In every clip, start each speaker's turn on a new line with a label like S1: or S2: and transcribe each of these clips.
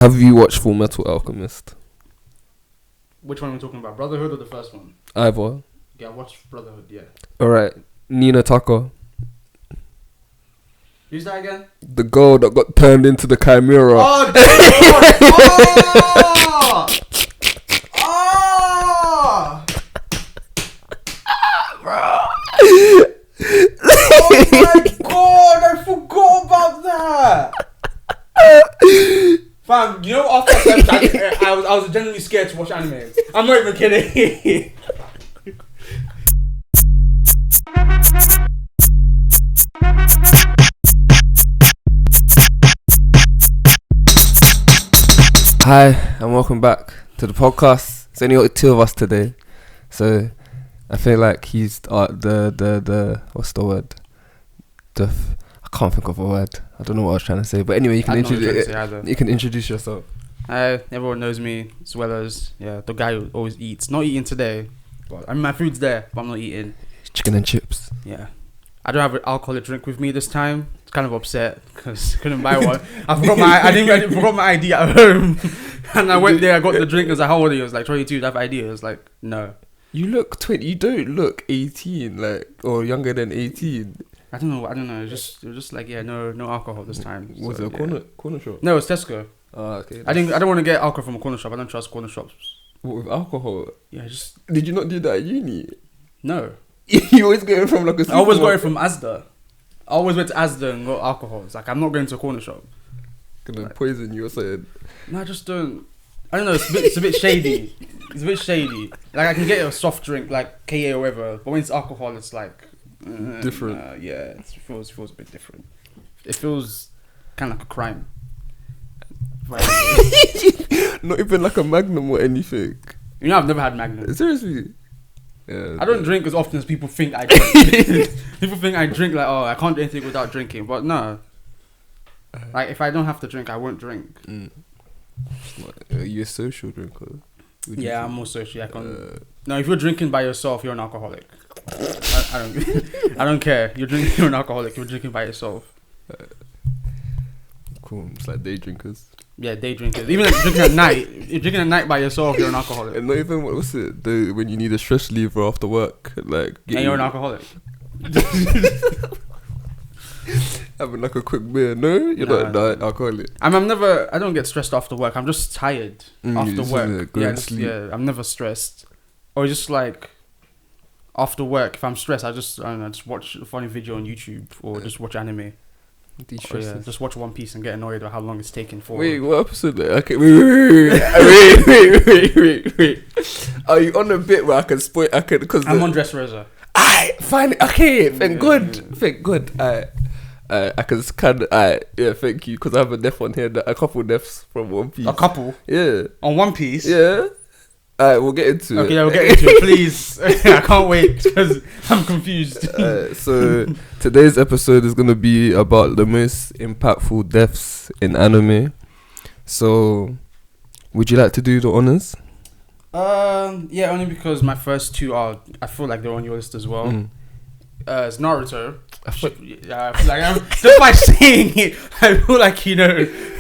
S1: Have you watched Full Metal Alchemist?
S2: Which one are we talking about? Brotherhood or the first one?
S1: Either.
S2: Yeah, I watched Brotherhood, yeah.
S1: Alright. Nina Tucker.
S2: Who's that again?
S1: The girl that got turned into the Chimera.
S2: Oh, oh!
S1: Bro.
S2: Oh my god, I forgot about that! Fam, you know after I was genuinely scared to watch anime. I'm not even kidding.
S1: Hi, and welcome back to the podcast. It's only got two of us today, so I feel like he's the what's the word? I can't think of a word. I don't know what I was trying to say, but anyway, you can introduce yourself.
S2: Everyone knows me as well as the guy who always eats. Not eating today, but I mean my food's there, but I'm not eating.
S1: Chicken and chips.
S2: Yeah, I don't have an alcoholic drink with me this time. Kind of upset because I couldn't buy one. I forgot my ID at home, and I went there. I got the drink. I was like, "How old are you?" I was like, 22. Do you have ID? I was like, "No."
S1: You look 20. You don't look 18, or younger than 18.
S2: I don't know. It was just like no alcohol this time.
S1: Was it a corner shop?
S2: No, it's Tesco.
S1: Oh, okay.
S2: I don't want to get alcohol from a corner shop. I don't trust corner shops.
S1: What, with alcohol?
S2: Yeah, just.
S1: Did you not do that at uni?
S2: No.
S1: You always get it from like a.
S2: I always got it from Asda. I always went to Asda and got alcohol. It's like I'm not going to a corner shop.
S1: Gonna poison you or something.
S2: No, I just don't. I don't know. It's a bit shady. It's a bit shady. Like I can get a soft drink like KA or whatever, but when it's alcohol, it's like
S1: different.
S2: Yeah, it feels a bit different. It feels kind of like a crime.
S1: Not even like a Magnum or anything.
S2: You know, I've never had Magnum.
S1: Seriously. Yeah,
S2: I don't drink as often as people think I drink. People think I drink like, I can't do anything without drinking. But no. Like, if I don't have to drink, I won't drink.
S1: Are you a social drinker?
S2: Yeah, I'm more social. No, if you're drinking by yourself, you're an alcoholic. I don't care. You're an alcoholic. You're drinking by yourself.
S1: Cool. It's like day drinkers.
S2: Yeah, day drinkers. Even like drinking at night. If you're drinking at night by yourself, you're an alcoholic.
S1: And not even, what's it? When you need a stress reliever after work. And
S2: you're an alcoholic.
S1: Having like a quick beer. No? You're not an alcoholic.
S2: I don't get stressed after work. I'm just tired after work. I'm never stressed. Or just like, after work, if I'm stressed, I just watch a funny video on YouTube or just watch anime. Just watch One Piece and get annoyed at how long it's taking for.
S1: Wait, what episode? Okay, wait. Are you on a bit where I can spoil? Because
S2: I'm on Dressrosa.
S1: Fine. Okay, thank God. I can scan. Thank you. Because I have a death on here. A couple deaths from One Piece.
S2: A couple?
S1: Yeah.
S2: On One Piece?
S1: Yeah. We'll get into it.
S2: Okay, we'll get into it, please. I can't wait because I'm confused.
S1: So today's episode is gonna be about the most impactful deaths in anime. So, would you like to do the honors?
S2: Yeah, only because my first two I feel like they're on your list as well. It's Naruto. I feel like just by saying it, I feel like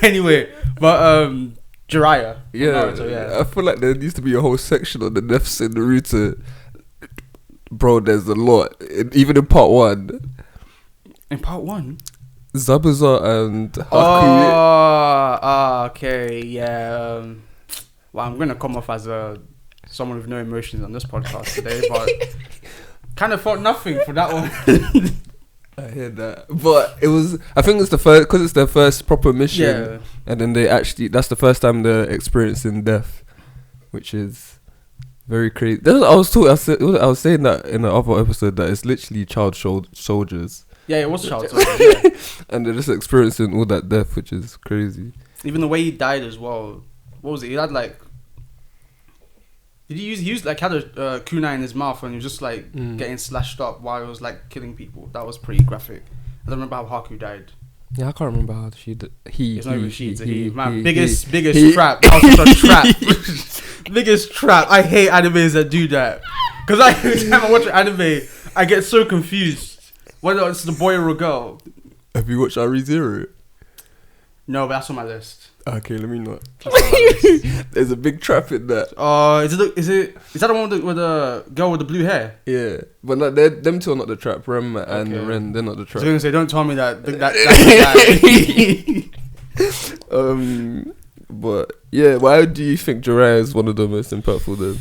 S2: Anyway, but Jiraiya.
S1: Yeah,
S2: Naruto, yeah.
S1: I feel like there needs to be a whole section on the deaths in Naruto. Bro, there's a lot. Even in part 1.
S2: In part 1?
S1: Zabuza and Haku.
S2: Okay, yeah. Well, I'm gonna come off as someone with no emotions on this podcast today, but kind of felt nothing for that one.
S1: I hear that, but I think it's the first, because it's their first proper mission, and then that's the first time they're experiencing death, which is very crazy. I was saying that in the other episode that it's literally child soldiers.
S2: Yeah, it was child soldiers. Yeah.
S1: And they're just experiencing all that death, which is crazy.
S2: Even the way he died as well. What was it? He had like. Did he used like had a kunai in his mouth and he was just like getting slashed up while he was like killing people. That was pretty graphic. I don't remember how Haku died.
S1: Yeah, I can't remember how she did.
S2: It's not even she. It's a he. Man, biggest trap. That was such a trap. Biggest trap. I hate animes that do that. Because every time I watch an anime, I get so confused whether it's the boy or a girl.
S1: Have you watched Re:Zero?
S2: No, but that's on my list.
S1: Okay, let me not. There's a big trap in that.
S2: Is that the one with the girl with the blue hair?
S1: Yeah, but no, them two are not the trap. Rem and Ren, they're not the trap.
S2: I was gonna say, don't tell me that.
S1: But yeah, why do you think Jiraiya is one of the most impactful then?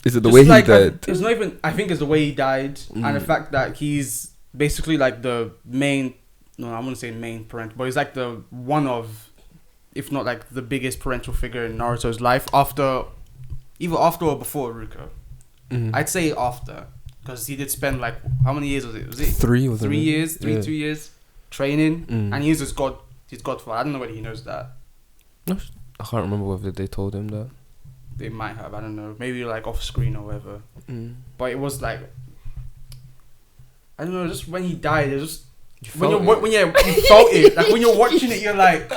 S1: Is it the way he died?
S2: It's not even. I think it's the way he died, and the fact that he's basically like the main. No, I wouldn't say main parental, but he's like the one of, if not like the biggest parental figure in Naruto's life either after or before Iruka. I'd say after, because he did spend like, how many years was it? Was it
S1: 3? Was
S2: 3 years? 2 years training, and he's his godfather. I don't know whether he knows that.
S1: I can't remember whether they told him that.
S2: They might have. I don't know. Maybe like off screen or whatever. But it was like, I don't know. Just when he died, it was just. You felt it. Like when you're watching it, you're like,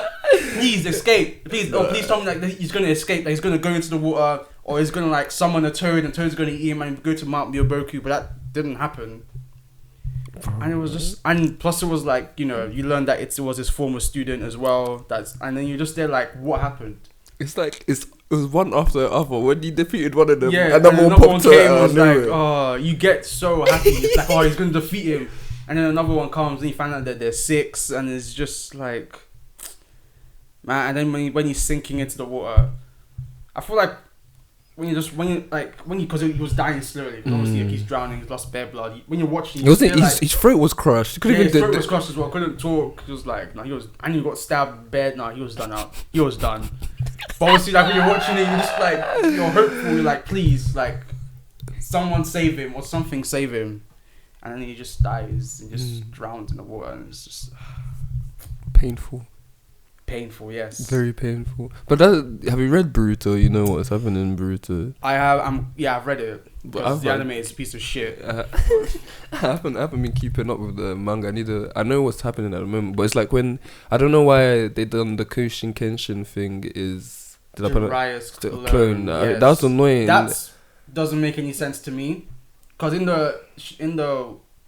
S2: please escape. Please tell me like that he's gonna escape. That he's gonna go into the water, or he's gonna like summon a toad, and Toad's gonna eat him and go to Mount Myoboku. But that didn't happen. And it was just, and plus it was like, you know, you learned that it was his former student as well. And then you're just there like, what happened?
S1: It's like it was one after the other. When he defeated one of them,
S2: and another one came and was like, oh, you get so happy. It's like, oh, he's gonna defeat him. And then another one comes and you find out that there's 6, and it's just like, man. And then when he's sinking into the water, I feel like because he was dying slowly. Obviously, like, he's drowning, he's lost bare blood. When you're watching, his
S1: throat was crushed.
S2: His throat was crushed as well. Couldn't talk. He was like, and he got stabbed bad. He was done out. He was done. But obviously, like when you're watching it, you're just like, you're hopeful. You're like, please, like, someone save him or something save him. And then he just dies and just drowns in the water, and it's just
S1: painful.
S2: Painful, yes.
S1: Very painful. But have you read Boruto? You know what's happening in Boruto.
S2: I have. I've read it. But the anime is a piece of shit.
S1: I haven't been keeping up with the manga. I know what's happening at the moment, but it's like when I don't know why they done the Koshin Kenshin thing. Is
S2: Jiraiya's
S1: clone?
S2: Yes.
S1: That was annoying.
S2: That doesn't make any sense to me. Cause in the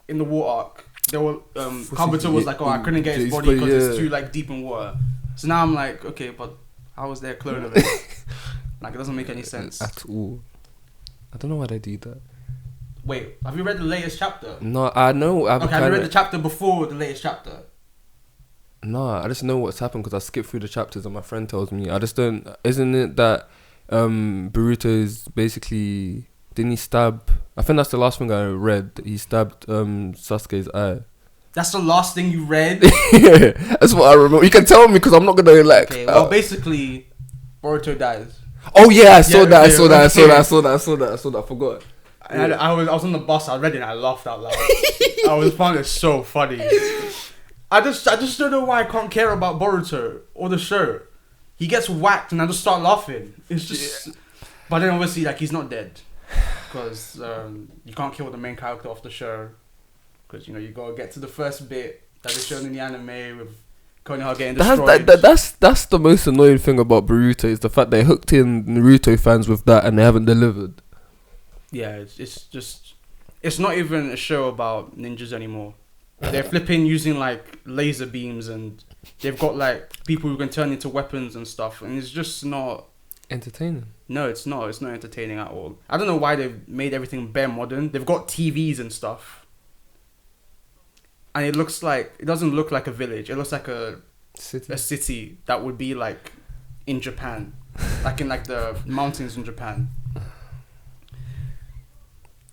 S2: war arc, there were Kabuto was like, oh, I couldn't get his body because it's too like deep in water. So now I'm like, okay, but how was there a clone of it? Like, it doesn't make any sense
S1: at all. I don't know why they do that.
S2: Wait, have you read the latest chapter?
S1: No, I know.
S2: Have you read the chapter before the latest chapter?
S1: No, I just know what's happened because I skipped through the chapters and my friend tells me. I just don't. Isn't it that Boruto is basically? Didn't he stab? I think that's the last thing I read. He stabbed Sasuke's eye.
S2: That's the last thing you read?
S1: Yeah, that's what I remember. You can tell me because I'm not gonna like.
S2: Okay, well, basically, Boruto dies.
S1: Oh yeah, I saw that. I saw that. I forgot.
S2: And I was on the bus. I read it and I laughed out loud. I found it so funny. I just don't know why I can't care about Boruto or the show. He gets whacked and I just start laughing. It's just, but then obviously like he's not dead. Because you can't kill the main character of the show. Because, you know, you gotta get to the first bit that is shown in the anime with Konoha getting destroyed.
S1: That's the most annoying thing about Boruto is the fact they hooked in Naruto fans with that and they haven't delivered.
S2: Yeah, it's not even a show about ninjas anymore. They're flipping using like laser beams and they've got like people who can turn into weapons and stuff, and it's just not
S1: entertaining.
S2: No, it's not. It's not entertaining at all. I don't know why they've made everything bare modern. They've got TVs and stuff. And it doesn't look like a village. It looks like a city that would be like in Japan. Like in like the mountains in Japan.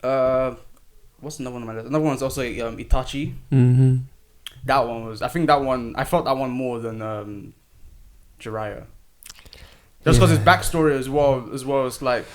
S2: What's another one on my list? Another one's also Itachi.
S1: Mm-hmm.
S2: That one was... I felt that one more than Jiraiya. Just because his backstory as well as like...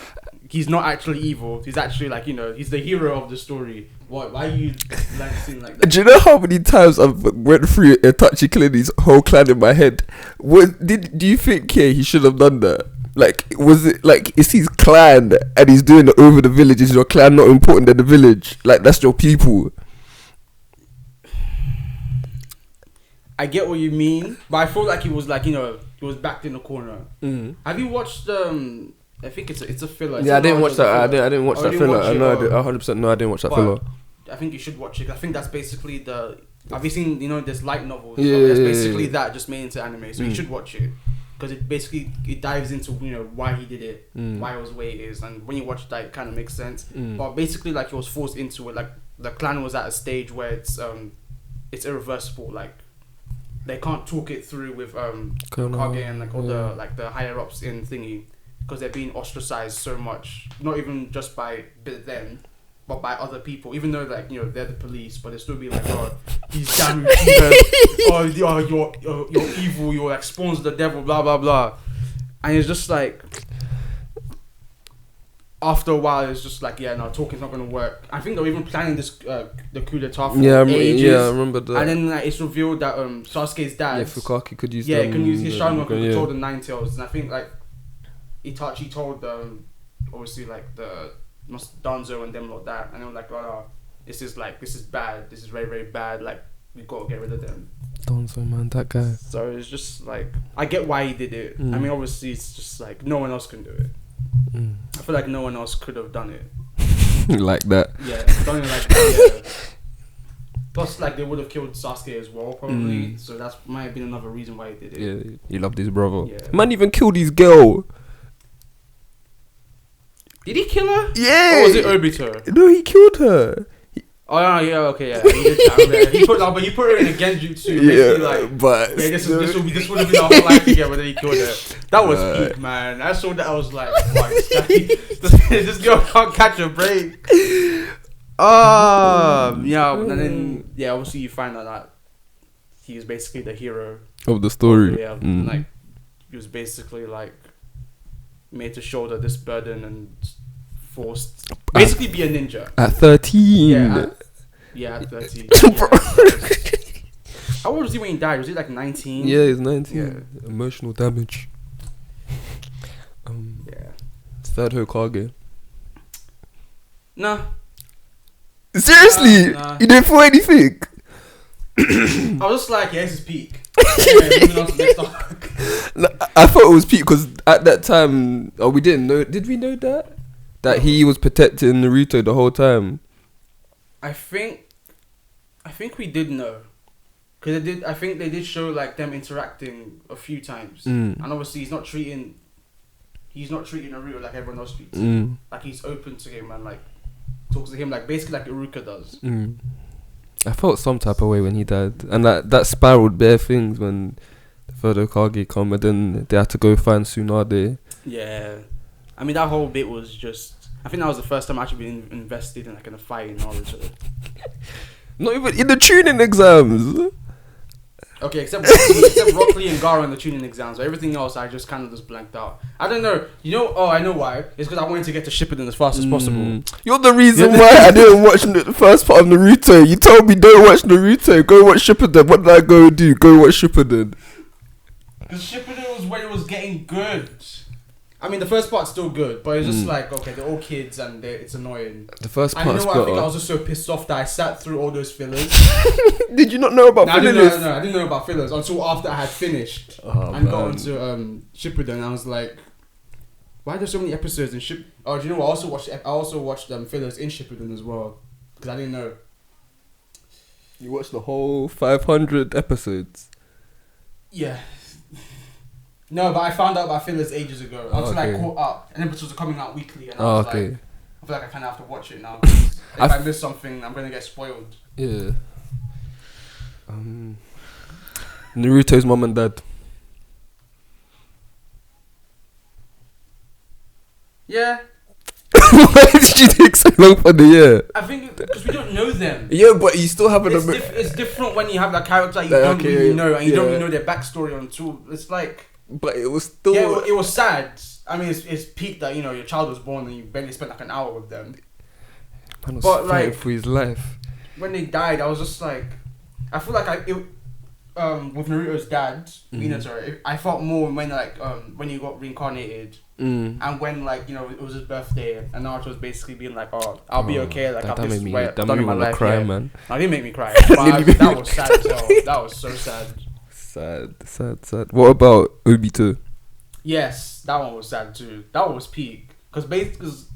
S2: He's not actually evil. He's actually like, you know, he's the hero of the story. Why are you like seeing like that?
S1: Do you know how many times I've went through Itachi killing his whole clan in my head? Do you think he should have done that? Like, was it like, it's his clan and he's doing it over the village? Is your clan not important than the village? Like, that's your people.
S2: I get what you mean, but I feel like he was like, you know, he was backed in the corner.
S1: Mm.
S2: Have you watched I think it's a filler.
S1: Yeah, I didn't watch that. I didn't watch that filler. I know. 100% no, I didn't watch that filler.
S2: I think you should watch it. I think that's basically the Have you seen, there's light novels?
S1: Yeah,
S2: It's basically that, just made into anime. So you should watch it. Because it dives into, why he did it, why it was the way it is. And when you watch that, it kind of makes sense. But basically, like, he was forced into it. Like, the clan was at a stage where it's irreversible. Like, they can't talk it through with Kage and, like, all the higher-ups in thingy. Because they're being ostracized so much. Not even just by them, but by other people, even though, like, they're the police, but they still be like, oh, he's damn you're evil, you're like spawns of the devil, blah blah blah. And it's just like, after a while, it's just like, talking's not gonna work. I think they're even planning this the coup d'etat for ages.
S1: I remember that.
S2: And then, like, it's revealed that Sasuke's dad,
S1: Fukaki could use
S2: can use his Sharingan to control the Nine Tails. And I think, like, Itachi told obviously, like, the Danzo and them like that, and they were like, oh, this is bad, this is very very bad, like, we gotta get rid of them.
S1: Danzo, man, that guy.
S2: So it's just like, I get why he did it. I mean, obviously it's just like no one else can do it. I feel like no one else could have done it
S1: like that.
S2: Yeah, done it like that. Yeah. Plus, like, they would have killed Sasuke as well, probably. So that might have been another reason why he did it.
S1: Yeah, he loved his brother.
S2: Yeah.
S1: Man even killed his girl.
S2: Did he kill her?
S1: Yeah.
S2: Or was it Obito?
S1: No, he killed her.
S2: Yeah, okay, yeah. He did that. He put her in a genjutsu.
S1: Yeah,
S2: like,
S1: but
S2: this would have been our whole life together. Then he killed her. That was peak, man. I saw that. I was like, wow, this girl can't catch a break. And then obviously you find out that he was basically the hero
S1: of the story.
S2: Yeah, like, he was basically like made to shoulder this burden and forced basically be a ninja
S1: at 13.
S2: At 13. How old was he when he died? Was he like 19?
S1: Yeah, he's 19.
S2: Yeah.
S1: Emotional damage. Third Hokage.
S2: Nah.
S1: Seriously?
S2: Nah.
S1: You didn't feel anything?
S2: I was just like, this is peak. Moving on to the next topic.
S1: I thought it was peak because at that time, we didn't know. Did we know that? That he was protecting Naruto the whole time.
S2: I think we did know, because I think they did show, like, them interacting a few times, and obviously he's not treating Naruto like everyone else treats him. Like, he's open to him and, like, talks to him like basically like Iruka does.
S1: I felt some type of way when he died, and that spiraled bare things when the third Hokage come, and then they had to go find Tsunade.
S2: Yeah, I mean, that whole bit was just. I think that was the first time I actually been invested in, like, in a fight in Naruto.
S1: Not even in the tuning exams.
S2: Okay, except Rock Lee and Gaara in the tuning exams. But everything else, I just kind of just blanked out. I don't know. I know why. It's because I wanted to get to Shippuden as fast as possible.
S1: You're the reason why I didn't watch the first part of Naruto. You told me don't watch Naruto. Go watch Shippuden. What did I go do? Go watch Shippuden.
S2: Because Shippuden was when it was getting good. I mean, the first part's still good, but it's just like, okay, they're all kids and it's annoying.
S1: The first part.
S2: And you know what? I think I was just so pissed off that I sat through all those fillers.
S1: Did you not know about fillers?
S2: I didn't know about fillers until after I had finished and got into Shippuden. And I was like, why are there so many episodes in Shippuden? Oh, do you know what? I also watched fillers in Shippuden as well, because I didn't know.
S1: You watched the whole 500 episodes?
S2: Yeah. No, but I found out about fillers ages ago. Until I caught up, and episodes are coming out weekly, and I was like, I feel like I kind of have to watch it now. If I miss something, I'm gonna get spoiled.
S1: Yeah. Naruto's mom and dad.
S2: Yeah.
S1: Why did you take so long for the year?
S2: I think because we don't know them.
S1: Yeah, but you still have
S2: it's different when you have that character you don't really know, and you don't really know their backstory until it's like.
S1: But it was still...
S2: Yeah, it was sad. I mean, it's peak that, your child was born and you barely spent like an hour with them.
S1: Man was fighting for his life.
S2: When they died, I was just like... I feel like with Naruto's dad, Minato, I felt more when he got reincarnated. And when, it was his birthday and Naruto was basically being like, oh, I'll be okay. Like, I've made me want to cry, man. No, it didn't make me cry. That was sad as hell. That was so sad.
S1: Sad. What about Obito?
S2: Yes, that one was sad too. That one was peak. Because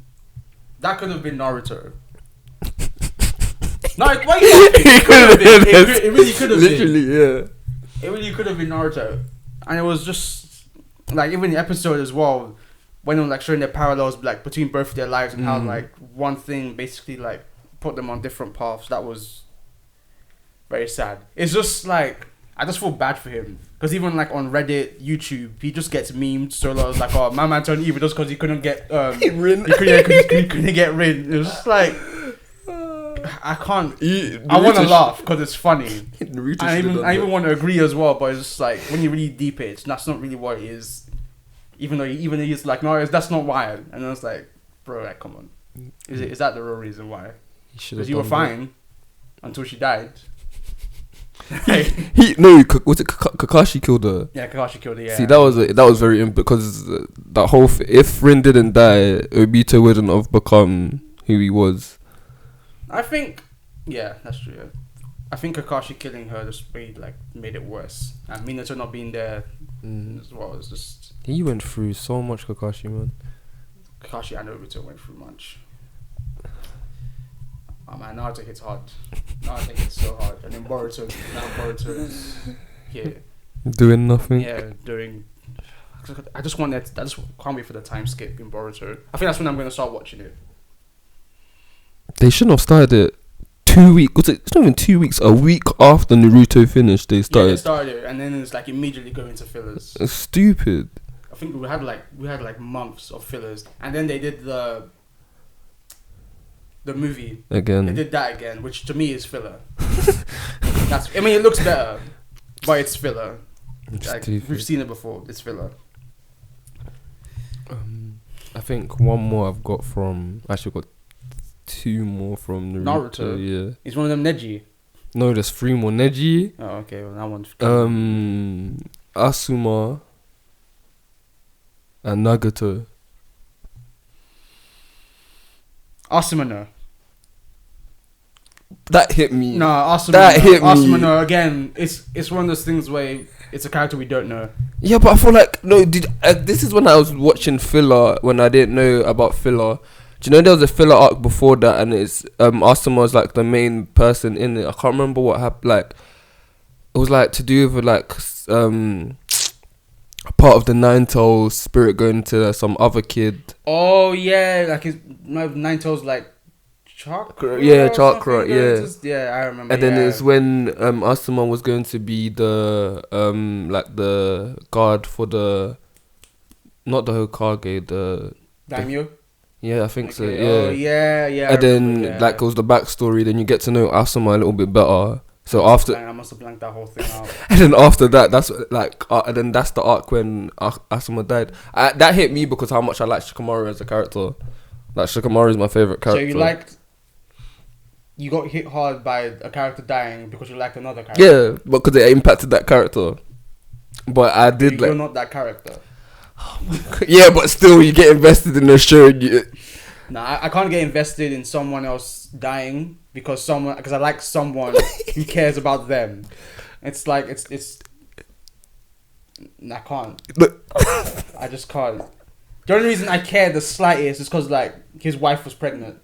S2: that could have been Naruto. No, why you laughing? It could have been. It really could have been.
S1: Literally, yeah.
S2: It really could have been Naruto, and it was just like even the episode as well, when they were like showing their parallels like between both of their lives and how like one thing basically like put them on different paths. That was very sad. It's just like I just feel bad for him because even like on Reddit, YouTube, he just gets memed. So I was like, oh, my man turned evil just because he couldn't get
S1: Rin.
S2: he couldn't get Rin. It was just like I can't. I want to laugh because it's funny. I even want to agree as well, but it's just like when you really deep it, that's not really what it is. Even though he's like, no, that's not why. And I was like, bro, like, come on, is that the real reason why? Because you were fine until she died.
S1: Was it Kakashi killed her?
S2: Yeah, Kakashi killed her. Yeah.
S1: See, that was very because that whole if Rin didn't die, Obito wouldn't have become who he was.
S2: I think, yeah, that's true. Yeah. I think Kakashi killing her just made it worse, and Minato not being there as well. It's just
S1: he went through so much, Kakashi, man.
S2: Kakashi and Obito went through much. Oh man, Naruto hits hard. Naruto hits so hard, and then Boruto's here
S1: doing nothing.
S2: Yeah, doing. I just want that. I just can't wait for the time skip in Boruto. I think that's when I'm gonna start watching it.
S1: They shouldn't have started it 2 weeks. It's not even 2 weeks. A week after Naruto finished, they started.
S2: Yeah, they started it, and then it's like immediately going into fillers.
S1: It's stupid.
S2: I think we had like months of fillers, and then they did the movie
S1: again.
S2: They did that again, which to me is filler. It looks better, but it's filler. Like, we've seen it before. It's filler.
S1: I think one more I've got from. Actually, got 2 more from Naruto. Yeah,
S2: it's one of them Neji.
S1: No, there's 3 more. Neji.
S2: Oh, okay. Well, that one's.
S1: Asuma. And Nagato.
S2: Asuma no.
S1: That hit me.
S2: No, Asuma.
S1: That hit me.
S2: Asuma no. Again, it's one of those things where it's a character we don't know.
S1: Yeah, but I feel like this is when I was watching filler when I didn't know about filler. Do you know there was a filler arc before that, and it's Asuma was like the main person in it. I can't remember what happened. Like it was like to do with like part of the Nine-Tails spirit going to some other kid.
S2: Oh yeah, like his Nine-Tails like chakra.
S1: Yeah, chakra.
S2: Yeah, I remember.
S1: And then it's when Asuma was going to be the like the guard for the not the Hokage, the
S2: Daimyo.
S1: Yeah, I think so. Yeah.
S2: Oh yeah.
S1: And then like it was the backstory. Then you get to know Asuma a little bit better. So after
S2: I must have blanked that whole thing out.
S1: And then after that, that's like, and then that's the arc when Asuma died. That hit me because how much I like Shikamaru as a character. Like Shikamaru is my favorite character.
S2: So you got hit hard by a character dying because you liked another character.
S1: Yeah, because it impacted that character. But I did
S2: You're not that character.
S1: Yeah, but still, you get invested in the show.
S2: Nah, I can't get invested in someone else dying because I like someone who cares about them. It's like it's. I can't. I just can't. The only reason I care the slightest is because like his wife was pregnant,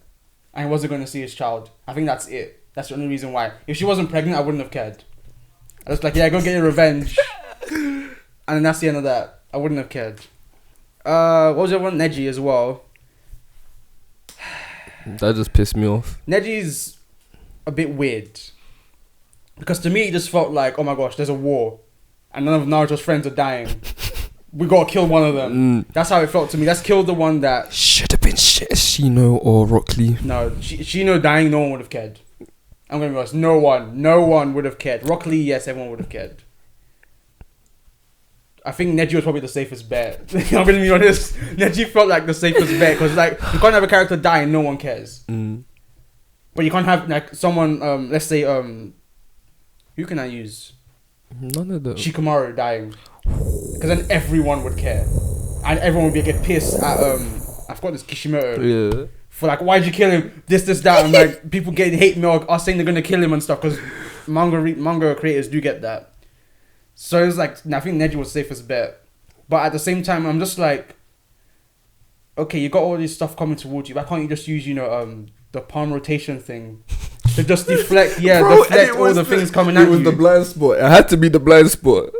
S2: and he wasn't going to see his child. I think that's it. That's the only reason why. If she wasn't pregnant, I wouldn't have cared. I was like, yeah, go get your revenge, and then that's the end of that. I wouldn't have cared. What was the other one? Neji as well.
S1: That just pissed me off.
S2: Neji's a bit weird. Because to me, it just felt like, oh my gosh, there's a war. And none of Naruto's friends are dying. We gotta kill one of them. That's how it felt to me. Let's kill the one that...
S1: Should have been Shino or Rock Lee.
S2: No, Shino dying, no one would have cared. I'm gonna be honest, no one would have cared. Rock Lee, yes, everyone would have cared. I think Neji was probably the safest bet. I'm gonna be honest. Neji felt like the safest bet because like you can't have a character die and no one cares. But you can't have like someone. Let's say who can I use?
S1: None of them.
S2: Shikamaru dying, because then everyone would care, and everyone would get pissed at I forgot this Kishimoto.
S1: Yeah.
S2: For like, why'd you kill him? This, that, and like people get hate mail us saying they're gonna kill him and stuff because manga creators do get that. So it's like, I think Neji was safest bet. But at the same time, I'm just like, okay, you got all this stuff coming towards you. Why can't you just use, the palm rotation thing to to just deflect all the things coming at you.
S1: It was the blind spot. It had to be the blind spot.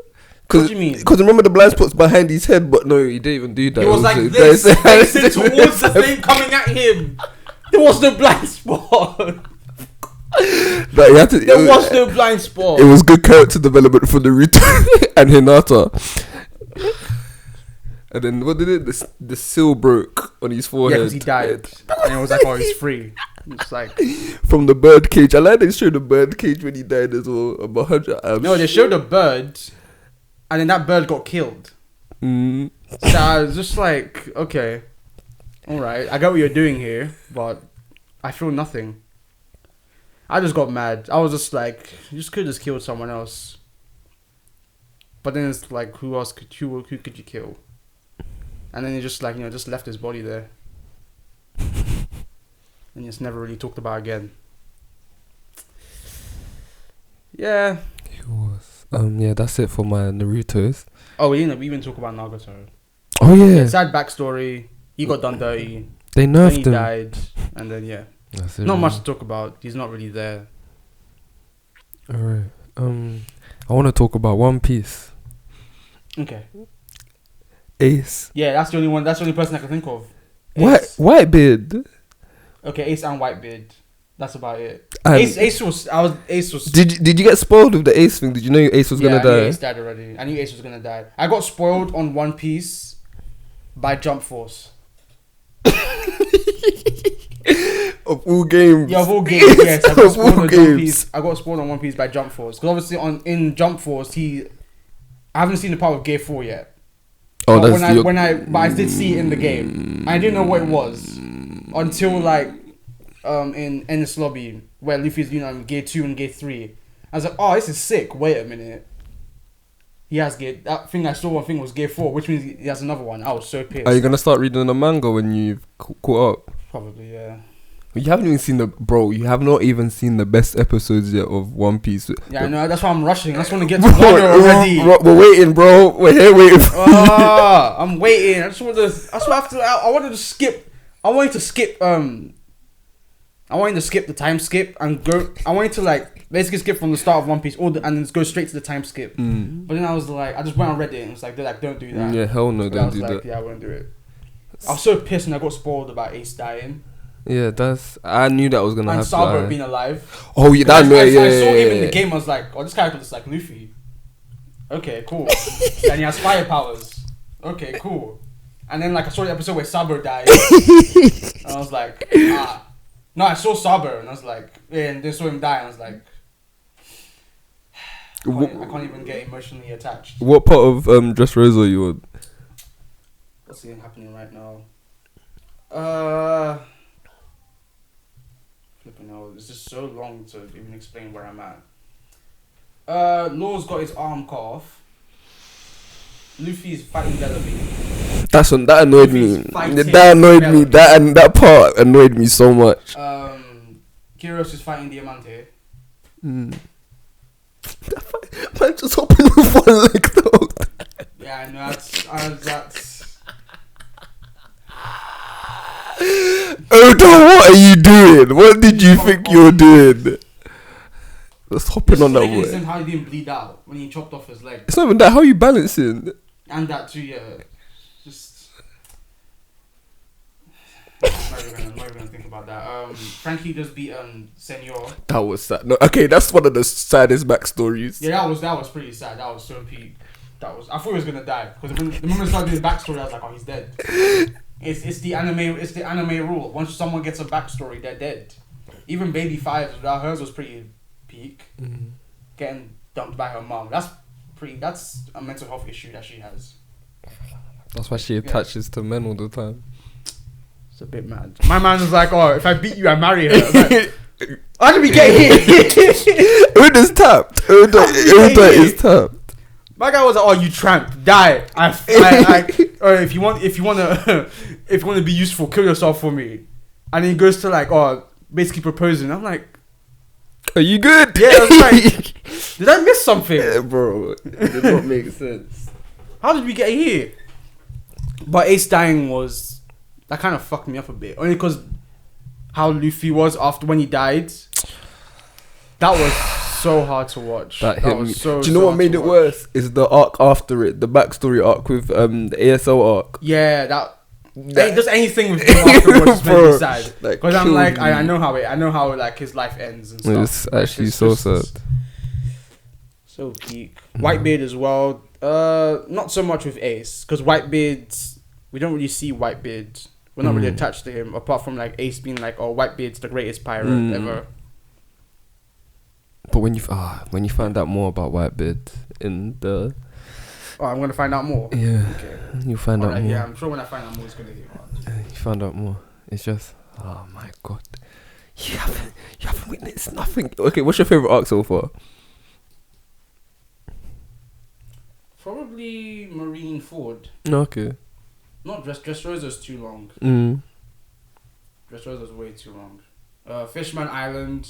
S2: What do you mean?
S1: Because remember the blind spot's behind his head, but no, he didn't even do that.
S2: It was like this, facing towards the thing coming at him. There was no blind spot. There was no blind spot.
S1: It was good character development for Naruto and Hinata. And then what did it? The seal broke on his forehead.
S2: Yeah, because he died. And it was like, oh, he's free. It's like
S1: from the bird cage. I like they showed the bird cage when he died as well. About 100.
S2: No, they showed the bird, and then that bird got killed. So I was just like, okay, all right, I get what you're doing here, but I feel nothing. I just got mad. I was just like, you just could just killed someone else. But then it's like, who could you kill? And then he just like, just left his body there. And just never really talked about again. Yeah.
S1: It was. Yeah, that's it for my Naruto's.
S2: Oh, we didn't talk about Nagato.
S1: Oh yeah.
S2: Sad backstory. He got done dirty.
S1: They nerfed him.
S2: He died. And then
S1: that's it,
S2: not much to talk about. He's not really there.
S1: Alright. I want to talk about One Piece.
S2: Okay.
S1: Ace.
S2: Yeah, that's the only one. That's the only person I can think of.
S1: Whitebeard.
S2: Okay, Ace and Whitebeard. That's about it.
S1: Ace
S2: was.
S1: Did you get spoiled with the Ace thing? Did you know Ace was gonna die?
S2: I knew Ace died already. I knew Ace was gonna die. I got spoiled on One Piece by Jump Force.
S1: Of all games.
S2: Yeah, of all games. Yes, I got spoiled on One Piece. I got spoiled on One Piece by Jump Force because obviously in Jump Force I haven't seen the part of Gear 4 yet.
S1: Oh,
S2: but I did see it in the game. I didn't know what it was until like in Ennis Lobby where Luffy's Gear 2 and Gear 3. I was like, oh, this is sick. Wait a minute. He has that thing I saw. One thing was Gear 4, which means he has another one. I was so pissed.
S1: Are you gonna start reading the manga when you've caught up?
S2: Probably, yeah.
S1: You haven't even seen you have not even seen the best episodes yet of One Piece.
S2: Yeah, I know. That's why I'm rushing. I just want to get to Wano already.
S1: We're waiting, bro. We're here waiting.
S2: I'm waiting. I wanted to skip. I wanted to skip the time skip and go. I wanted to like basically skip from the start of One Piece and then just go straight to the time skip. But then I was like, I just went on Reddit and it's like, they're like, don't do that.
S1: Yeah, hell no, don't do that.
S2: Yeah, I won't do it. I was so pissed and I got spoiled about Ace dying.
S1: Yeah, I knew that was gonna happen.
S2: And Sabo being alive.
S1: Oh yeah, that
S2: I saw him in the game. I was like, oh, this character looks like Luffy. Okay, cool. And he has fire powers. Okay, cool. And then like I saw the episode where Sabo died, and I was like, no, I saw Sabo and I was like, yeah, and then saw him die and I was like, I can't even get emotionally attached.
S1: What part of Dressrosa are you on?
S2: What's happening right now? Flipping hell, it's just so long to even explain where I'm at. Law's got his arm cut off. Luffy's fighting Bellamy.
S1: That annoyed me. That annoyed me. That part annoyed me so much.
S2: Kyros is fighting Diamante.
S1: Man, just hopping with one leg though.
S2: Yeah, I know. That's.
S1: Oda, what are you doing? What did you think you were doing? Just hopping on that way.
S2: How he didn't bleed out when he chopped off his leg.
S1: It's not even that. How are you balancing?
S2: And that too, yeah. Just. I'm not even gonna think about that. Frankie just beat Senor.
S1: That was sad. No, okay, that's one of the saddest backstories.
S2: Yeah, that was pretty sad. That was so peak. I thought he was gonna die because the moment I started doing the backstory, I was like, oh, he's dead. It's the anime rule. Once someone gets a backstory, they're dead. Even Baby 5, hers was pretty peak. Getting dumped by her mom. That's a mental health issue that she has.
S1: That's why she attaches to men all the time.
S2: It's a bit mad. My man was like, oh, if I beat you, I marry her. Like, how did we get here?
S1: Uda's tapped. Uda is tapped.
S2: My guy was like, "Oh, you tramp, die! Or if you want to be useful, kill yourself for me." And then he goes to like, basically proposing. I'm like,
S1: "Are you good?"
S2: Yeah, I was like, did I miss something?
S1: Yeah, bro, it did not make sense.
S2: How did we get here? But Ace dying that kind of fucked me up a bit, only because how Luffy was after when he died. That was so hard to watch.
S1: That hit me.
S2: So,
S1: do you know what made it worse? Is the arc after it, the backstory arc with the ASL arc.
S2: Yeah, that just anything with him afterwards made me sad. Because I'm like, I know how like his life ends and stuff.
S1: It's actually so sad.
S2: So peak. Whitebeard as well. Not so much with Ace, because Whitebeard, we don't really see Whitebeard. We're not really attached to him, apart from like Ace being like, oh, Whitebeard's the greatest pirate ever.
S1: But when you find out more about Whitebeard in the...
S2: Oh, I'm going to find out more?
S1: Yeah.
S2: Okay.
S1: You find out more.
S2: Yeah, I'm sure when I find out more, it's going to hit hard.
S1: You find out more. It's just... Oh, my God. You haven't witnessed nothing. Okay, what's your favourite arc so far?
S2: Probably Marine Ford.
S1: Okay.
S2: Not Dressrosa's too long. Dressrosa's way too long. Fishman Island.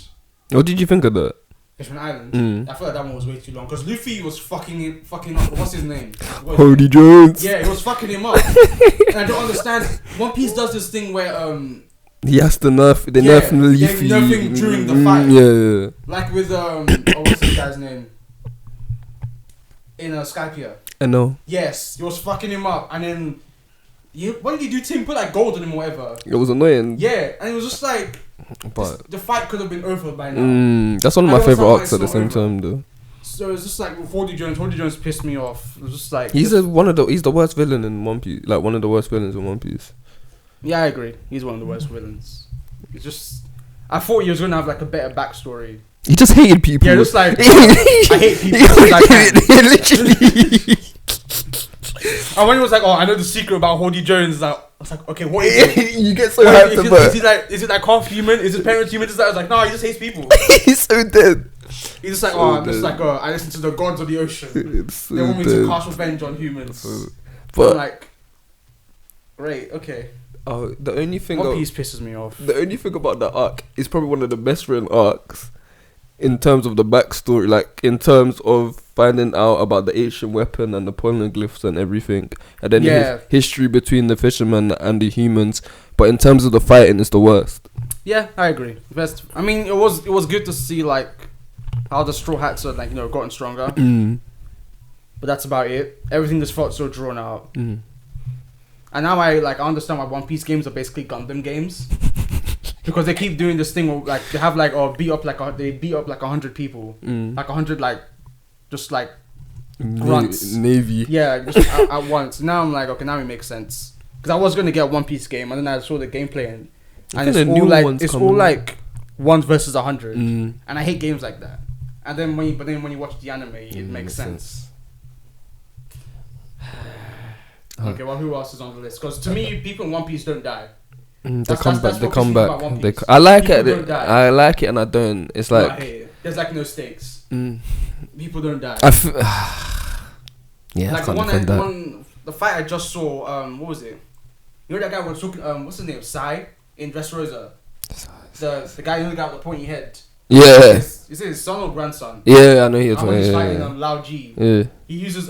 S1: What did you think of that?
S2: Fishman Island. I feel like that one was way too long because Luffy was fucking up. What's his name?
S1: Holy Jones.
S2: Yeah, he was fucking him up. And I don't understand. One Piece does this thing where
S1: he has to nerf. They nerf Luffy.
S2: Yeah, nerfing during the fight.
S1: Yeah.
S2: Like with what's this guy's name? In Skypiea.
S1: I know.
S2: Yes, he was fucking him up, and then what did he do to him? Put like gold on him or whatever.
S1: It was annoying.
S2: Yeah, and it was just like, but the fight could have been over by
S1: now. That's one of my favorite arcs at the same time, though.
S2: So it's just like with Holy Jones. Holy Jones pissed me off. It was just like
S1: he's the worst villain in One Piece. Like one of the worst villains in One Piece.
S2: Yeah, I agree. He's one of the worst villains. It's just I thought he was gonna have like a better backstory.
S1: He just hated people.
S2: Yeah, just like I hate people. Literally. And when he was like, "Oh, I know the secret about Holy Jones," I was like, "Okay, what is it?"
S1: You get so hyped about.
S2: Is it like half human? Is his parents human? I was like, "No, he just hates people."
S1: He's so dead.
S2: He's just like, "Oh, I'm just like, I listen to the gods of the ocean. So they want me to cast revenge on humans." But I'm like, great, okay.
S1: Oh, the only thing.
S2: One Piece pisses me off.
S1: The only thing about that arc is probably one of the best written arcs. In terms of the backstory, like in terms of finding out about the ancient weapon and the polyglyphs and everything, and then his history between the fishermen and the humans. But in terms of the fighting, it's the worst.
S2: Yeah, I agree. Best. I mean, it was good to see like how the Straw Hats are like gotten stronger. But that's about it. Everything just felt so drawn out. And now I understand why One Piece games are basically Gundam games. Because they keep doing this thing where like they have like beat up like 100 people, like 100 like just like grunts.
S1: Navy.
S2: Yeah, just at once. Now I'm like, okay, now it makes sense. Because I was gonna get a One Piece game, and then I saw the gameplay and it's all like 1 versus 100, and I hate games like that. And then when you watch the anime, it makes sense. Okay, well, who else is on the list? Because to me, people in One Piece don't die.
S1: They come back. I like it. I like it, and I don't. It's like
S2: I hate it. There's like no stakes. People don't die.
S1: Yeah,
S2: like
S1: I can't defend that.
S2: The fight I just saw. What was it? You know that guy was talking. What's his name? Sai in Dressrosa. The guy who got the pointy head.
S1: Yeah.
S2: Is it his son or grandson?
S1: Yeah, I know he's
S2: fighting Lao G.
S1: Yeah.
S2: He uses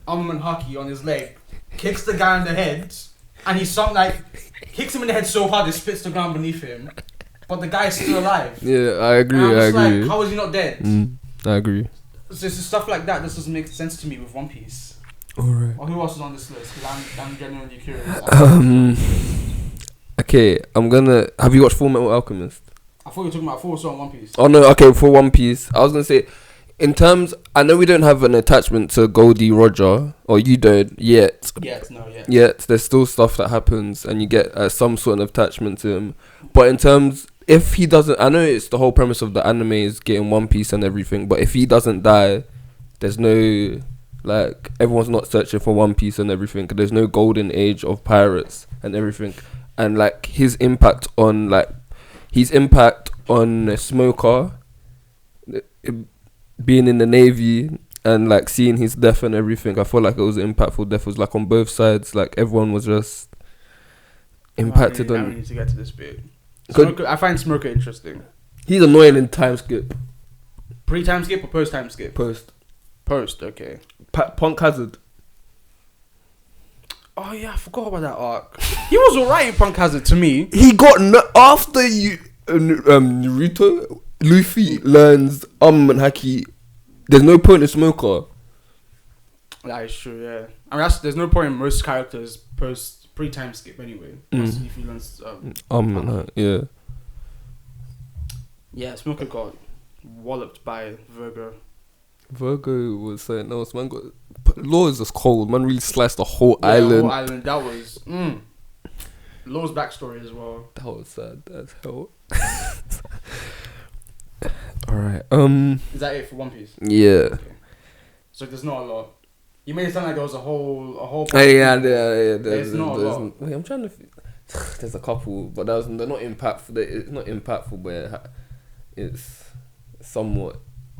S2: armament haki on his leg, kicks the guy in the head, and kicks him in the head so hard it splits the ground beneath him. But the guy is still alive.
S1: Yeah, I agree.
S2: Like, how is he not dead?
S1: I agree.
S2: So it's stuff like that. This doesn't make sense to me with One Piece.
S1: Alright.
S2: Or who else is on this list? Because I'm genuinely curious.
S1: Okay, have you watched Full Metal Alchemist?
S2: I thought you were talking about Full on One Piece.
S1: Oh no, okay, for One Piece. I was gonna say, I know we don't have an attachment to Goldie Roger, or you don't yet. Yet, there's still stuff that happens, and you get some sort of attachment to him. But in terms, if he doesn't, I know it's the whole premise of the anime is getting One Piece and everything, but if he doesn't die, there's no, like, everyone's not searching for One Piece and everything. There's no golden age of pirates and everything. And, like, his impact on Smoker, being in the Navy and like seeing his death and everything, I feel like it was an impactful death. It was like on both sides, like everyone was just impacted on.
S2: I need to get to this bit. Smoker, I find Smoker interesting.
S1: He's annoying in time skip.
S2: Pre-time skip or post-time skip?
S1: Post,
S2: okay.
S1: Punk Hazard.
S2: Oh yeah, I forgot about that arc. He was alright in Punk Hazard to me.
S1: He got after you Naruto Luffy learns and haki. There's no point in Smoker.
S2: That is true, yeah. I mean, there's no point in most characters pre-time skip anyway. Once Luffy learns
S1: yeah.
S2: Yeah, Smoker got walloped by Virgo.
S1: Virgo was saying, no, man got... Law is just cold. Man really sliced the whole island.
S2: The whole island, that was... Law's backstory as well.
S1: That was sad as hell. Alright,
S2: Is that it for One Piece?
S1: Yeah.
S2: Okay. So there's not a lot. You made it sound like there was a whole...
S1: Yeah.
S2: There's not a lot.
S1: Wait, I'm trying to... There's a couple, but they're not impactful. It's not impactful, but it's somewhat...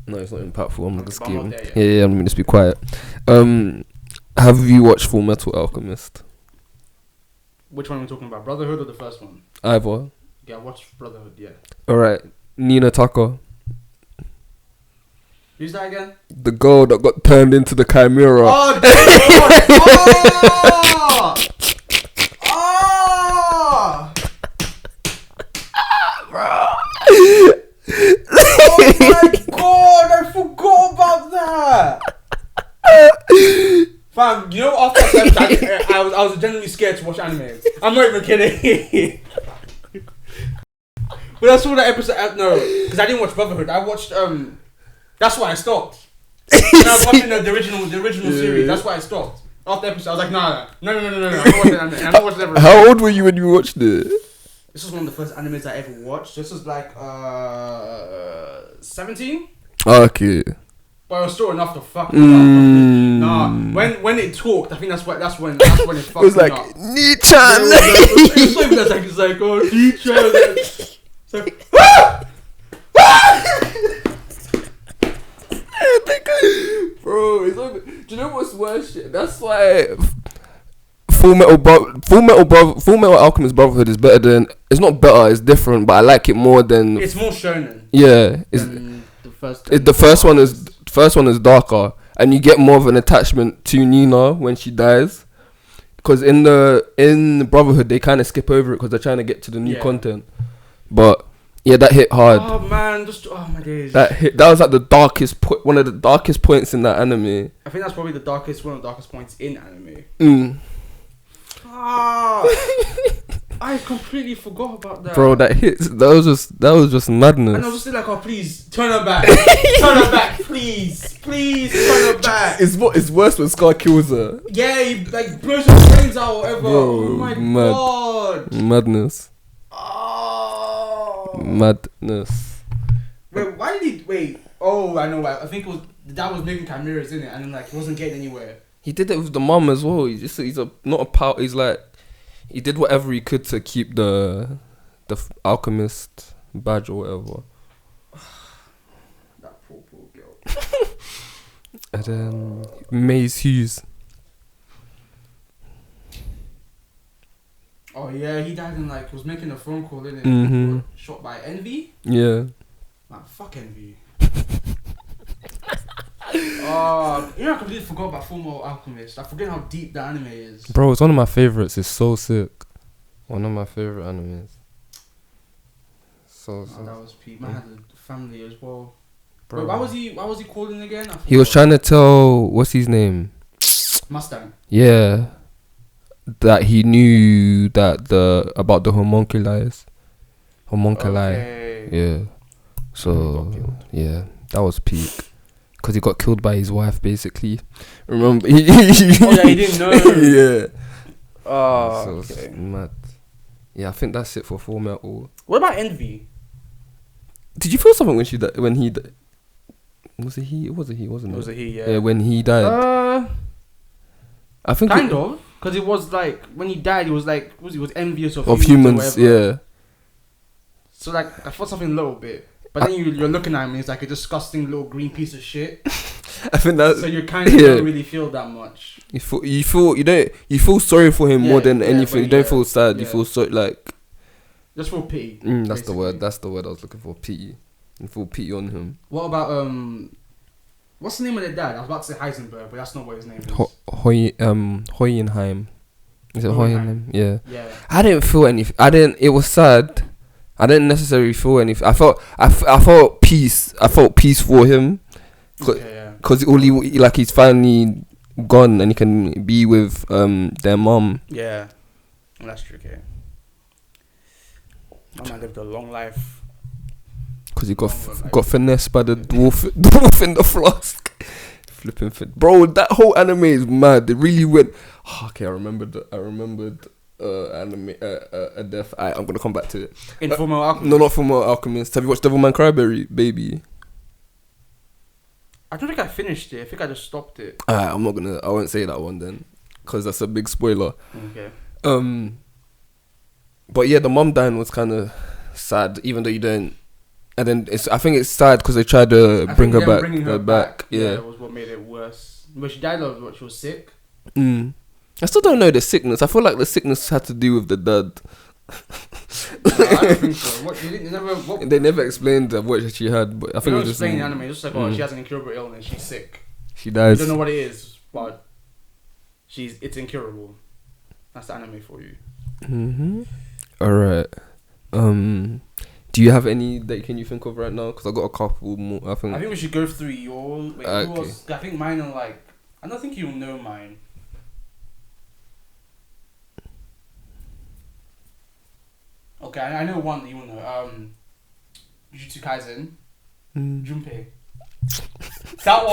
S1: No, it's not impactful. I'm just kidding. Yeah, I'm gonna just be quiet. Have you watched Full Metal Alchemist?
S2: Which one are we talking about? Brotherhood or the first one?
S1: Either.
S2: Yeah, I watched Brotherhood, yeah.
S1: Alright. Nina Tucker.
S2: Who's that again?
S1: The girl that got turned into the Chimera.
S2: Oh! Bro! Oh my god! I forgot about that! Fam, you know, after that I was genuinely scared to watch anime. I'm not even kidding. But I saw that episode. No, because I didn't watch Brotherhood. I watched That's why I stopped. When I was watching the original series, that's why I stopped. After the episode, I was like, no. I'm not watching everything.
S1: How old were you when you watched it?
S2: This was one of the first animes I ever watched. This was like 17.
S1: Okay.
S2: But it was still enough to fuck me up. Nah, when it talked, I think that's when it fucked me up.
S1: It was like, Nichan!
S2: It's like, oh, Nichan. It's like,
S1: bro, it's like, do you know what's worse shit? That's why Full Metal Alchemist Brotherhood is better than... It's not better, it's different, but I like it more than...
S2: It's more shonen.
S1: Yeah. The first one is darker, and you get more of an attachment to Nina when she dies. Because in Brotherhood, they kind of skip over it because they're trying to get to the new content. But... yeah, that hit hard.
S2: Oh man, my days.
S1: That was like one of the darkest points in that anime.
S2: I think that's probably one of the darkest points in anime. I completely forgot about that.
S1: Bro, that was just madness.
S2: And I was just like, oh please, turn her back. Turn her back, please turn her back.
S1: It's worse when Scar kills her.
S2: Yeah, he like blows her brains out or whatever.
S1: Bro,
S2: oh my god.
S1: Madness. Madness.
S2: Wait, why did he... Wait. Oh, I know why. I think it was... The dad was making chimeras, in it, and then like he wasn't getting anywhere.
S1: He did it with the mom as well. He's not a power... He's like... He did whatever he could to keep the alchemist badge or whatever.
S2: That poor girl.
S1: And then... Maze Hughes.
S2: Oh yeah, he died in like... was making a phone call, innit? Mm-hmm. Shot by Envy?
S1: Yeah.
S2: Man, fuck Envy. I completely forgot about Fullmetal Alchemist. I forget how deep the anime is.
S1: Bro, it's one of my favorites. It's so sick. One of my favorite animes. So
S2: that was Pete. Man had a family as well. Bro, wait, why was he calling again?
S1: He was trying to tell, what's his name?
S2: Mustang.
S1: Yeah. That he knew about the homunculi.
S2: Okay.
S1: Yeah. So yeah, that was peak. Because he got killed by his wife, basically. Remember?
S2: He didn't know.
S1: Yeah.
S2: Oh,
S1: so
S2: okay.
S1: Mad. Yeah, I think that's it for Full Metal.
S2: What about Envy?
S1: Did you feel something when he died? Was it he? It wasn't he, wasn't it?
S2: Was it he, yeah.
S1: Yeah, when he died.
S2: I think kind of. Because it was like, when he died, he was like, he was envious of
S1: humans, yeah.
S2: So like, I felt something a little bit. But then you're looking at him and it's like a disgusting little green piece of shit.
S1: I think that.
S2: So you kind of don't really feel that much.
S1: You feel sorry for him more than anything. You don't feel sad. You feel so like.
S2: Just feel pity.
S1: That's the word. That's the word I was looking for. Pity. You feel pity on him.
S2: What about what's the name of the dad? I was about to say Heisenberg, but that's not what his name is.
S1: Hohenheim. Is it Hohenheim? Yeah.
S2: Yeah.
S1: I didn't feel anything. It was sad. I didn't necessarily feel anything. I felt peace. I felt peace for him. Because he's finally gone and he can be with their mom.
S2: Yeah, that's true. Okay. My man lived a long life.
S1: Because he got finessed by the dwarf in the flask. Flipping bro, that whole anime is mad. It really went. Okay, I remembered anime a death. I'm gonna come back to it.
S2: In Fullmetal Alchemist.
S1: No, not Fullmetal Alchemist. Have you watched Devilman Crybaby, baby?
S2: I don't think I finished it. I think I just stopped it.
S1: I won't say that one then, because that's a big spoiler.
S2: Okay.
S1: But yeah, the mom dying was kind of sad, even though you don't. And then I think it's sad because they tried to bring her back. Yeah,
S2: it was what made it worse. But she died of what? She was sick.
S1: I still don't know the sickness. I feel like the sickness had to do with the dad.
S2: No, I don't think so.
S1: They never explained what she had, but I think it was just
S2: explain the anime. It's just like, she has an incurable illness. She's sick.
S1: She dies.
S2: You don't know what it is, but it's incurable. That's the anime for you.
S1: All right. Do you have any that can you think of right now? Because I got a couple more. I think
S2: we should go through yours.
S1: Okay.
S2: I think mine are like. I don't think you'll know mine. Okay, I know one that you will know. Jujutsu Kaisen. Junpei. That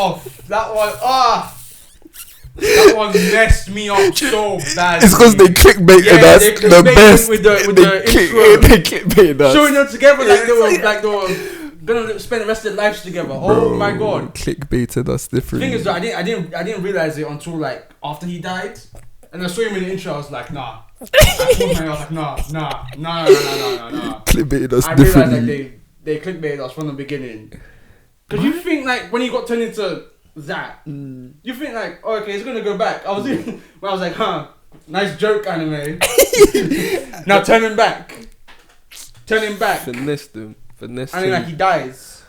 S2: one messed me up so bad.
S1: It's because they clickbaited us the best
S2: with the intro.
S1: They clickbaited us.
S2: Showing them together like they were gonna spend the rest of their lives together. Bro, oh my god.
S1: Clickbaited us different.
S2: The thing is though, I didn't realize it until like after he died. And I saw him in the intro, I was like, nah. I was like, nah.
S1: Clickbaited us differently.
S2: I realized like they clickbaited us from the beginning. Because you think like when he got turned into that, you think like, oh, okay, he's gonna go back. I was like, nice joke, anime. Now turn him back.
S1: Finessed him.
S2: And then like he dies.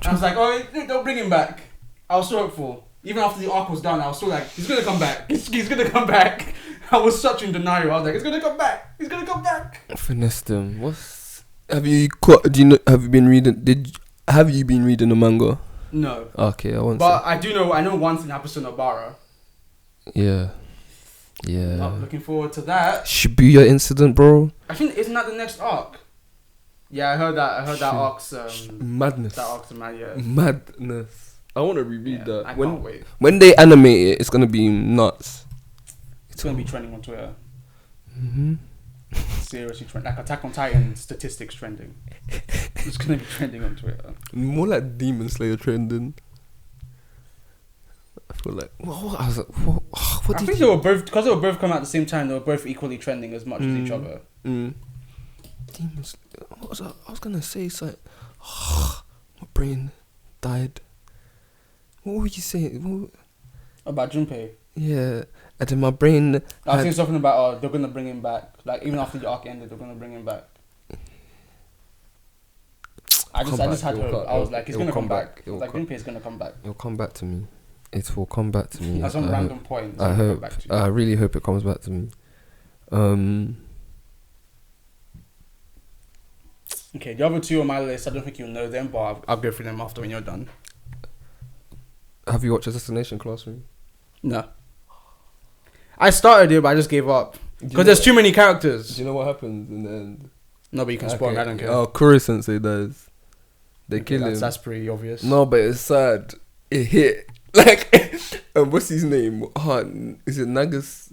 S2: I was like, oh, don't bring him back. I was so hopeful. Even after the arc was done, I was still like, he's gonna come back. He's gonna come back. I was such in denial. I was like, he's gonna come back. He's gonna come back.
S1: Finessed him. Have you been reading the manga?
S2: No.
S1: Okay, I won't.
S2: But I know one thing happens to Nobara.
S1: Yeah.
S2: I'm looking forward to that.
S1: Shibuya incident, bro.
S2: I think isn't that the next arc? Yeah, I heard that arc's
S1: madness.
S2: That arc's mad, yeah.
S1: Madness. I want to reread that.
S2: I can't wait.
S1: When they animate it, it's gonna be nuts.
S2: It's gonna be trending on Twitter. Seriously trending. Like Attack on Titan statistics trending. It's gonna be trending on Twitter.
S1: More like Demon Slayer trending. I feel like I was like, what
S2: I think they were both, because they were both coming out at the same time. They were both equally trending as much as each other.
S1: Demon Slayer. I was gonna say something. My brain died. What were you saying?
S2: About Junpei?
S1: Yeah. And then my brain...
S2: I think something about, they're going to bring him back. Like, even after the arc ended, they're going to bring him back. I just had hope. I was like, he's going to come back. Like, Junpei's going to come back.
S1: It'll come back to me. It will come back to me.
S2: At some random point.
S1: I really hope it comes back to me.
S2: Okay, the other two on my list, I don't think you'll know them, but I'll go through them after when you're done.
S1: Have you watched Assassination Classroom?
S2: No. I started it, but I just gave up. Because there's too many characters.
S1: Do you know what happens in the end?
S2: No, but you can spoil. I don't care.
S1: Oh, Kuri-sensei dies. They kill him.
S2: That's pretty obvious.
S1: No, but it's sad. It hit. Like, what's his name? Is it Nagas?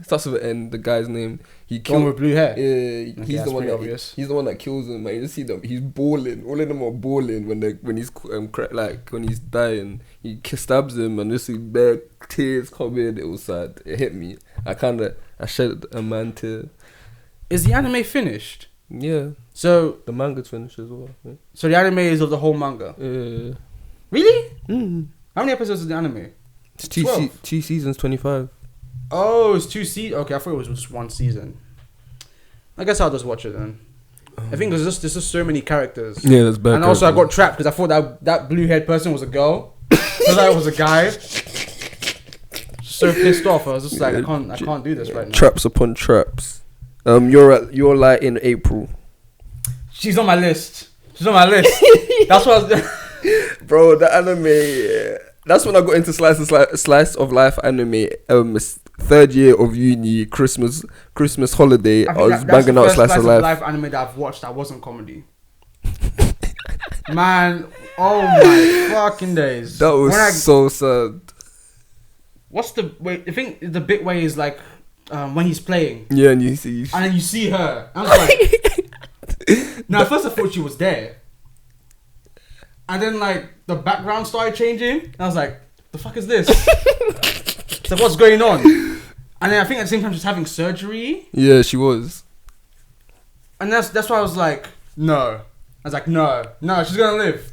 S1: Starts with an N, the guy's name. He killed,
S2: the one with blue hair.
S1: Yeah, he's the one that obvious. He's the one that kills him. Man, you just see them. He's bawling. All of them are bawling when he's when he's dying. He stabs him and just see bare tears coming. It was sad. It hit me. I shed a man tear.
S2: Is the anime finished?
S1: Yeah.
S2: So
S1: the manga's finished as well. Yeah.
S2: So the anime is of the whole manga.
S1: Yeah.
S2: Really? How many episodes is the anime?
S1: It's two seasons, 25.
S2: Oh, it's 2 seasons. Okay, I thought it was just 1 season. I guess I'll just watch it then. I think there's just so many characters.
S1: Yeah, that's bad.
S2: And also I got trapped because I thought that blue haired person was a girl. I thought it was a guy. So pissed off. I was just like, I can't do this right now.
S1: Traps upon traps. You're like in April.
S2: She's on my list. That's what I was
S1: Bro, the anime. That's when I got into slice of life anime. Third year of uni, Christmas holiday. I was banging out slice of life
S2: anime that I've watched that wasn't comedy. Man, oh my fucking days.
S1: That was so sad.
S2: What's the wait? I think the bit where he's like, when he's playing.
S1: Yeah, and you see.
S2: And then you see her. I was like, now at first I thought she was there. And then like the background started changing. And I was like, the fuck is this? So what's going on? And then I think at the same time she's having surgery.
S1: Yeah, she was.
S2: And that's why I was like, no. I was like, no, she's gonna live.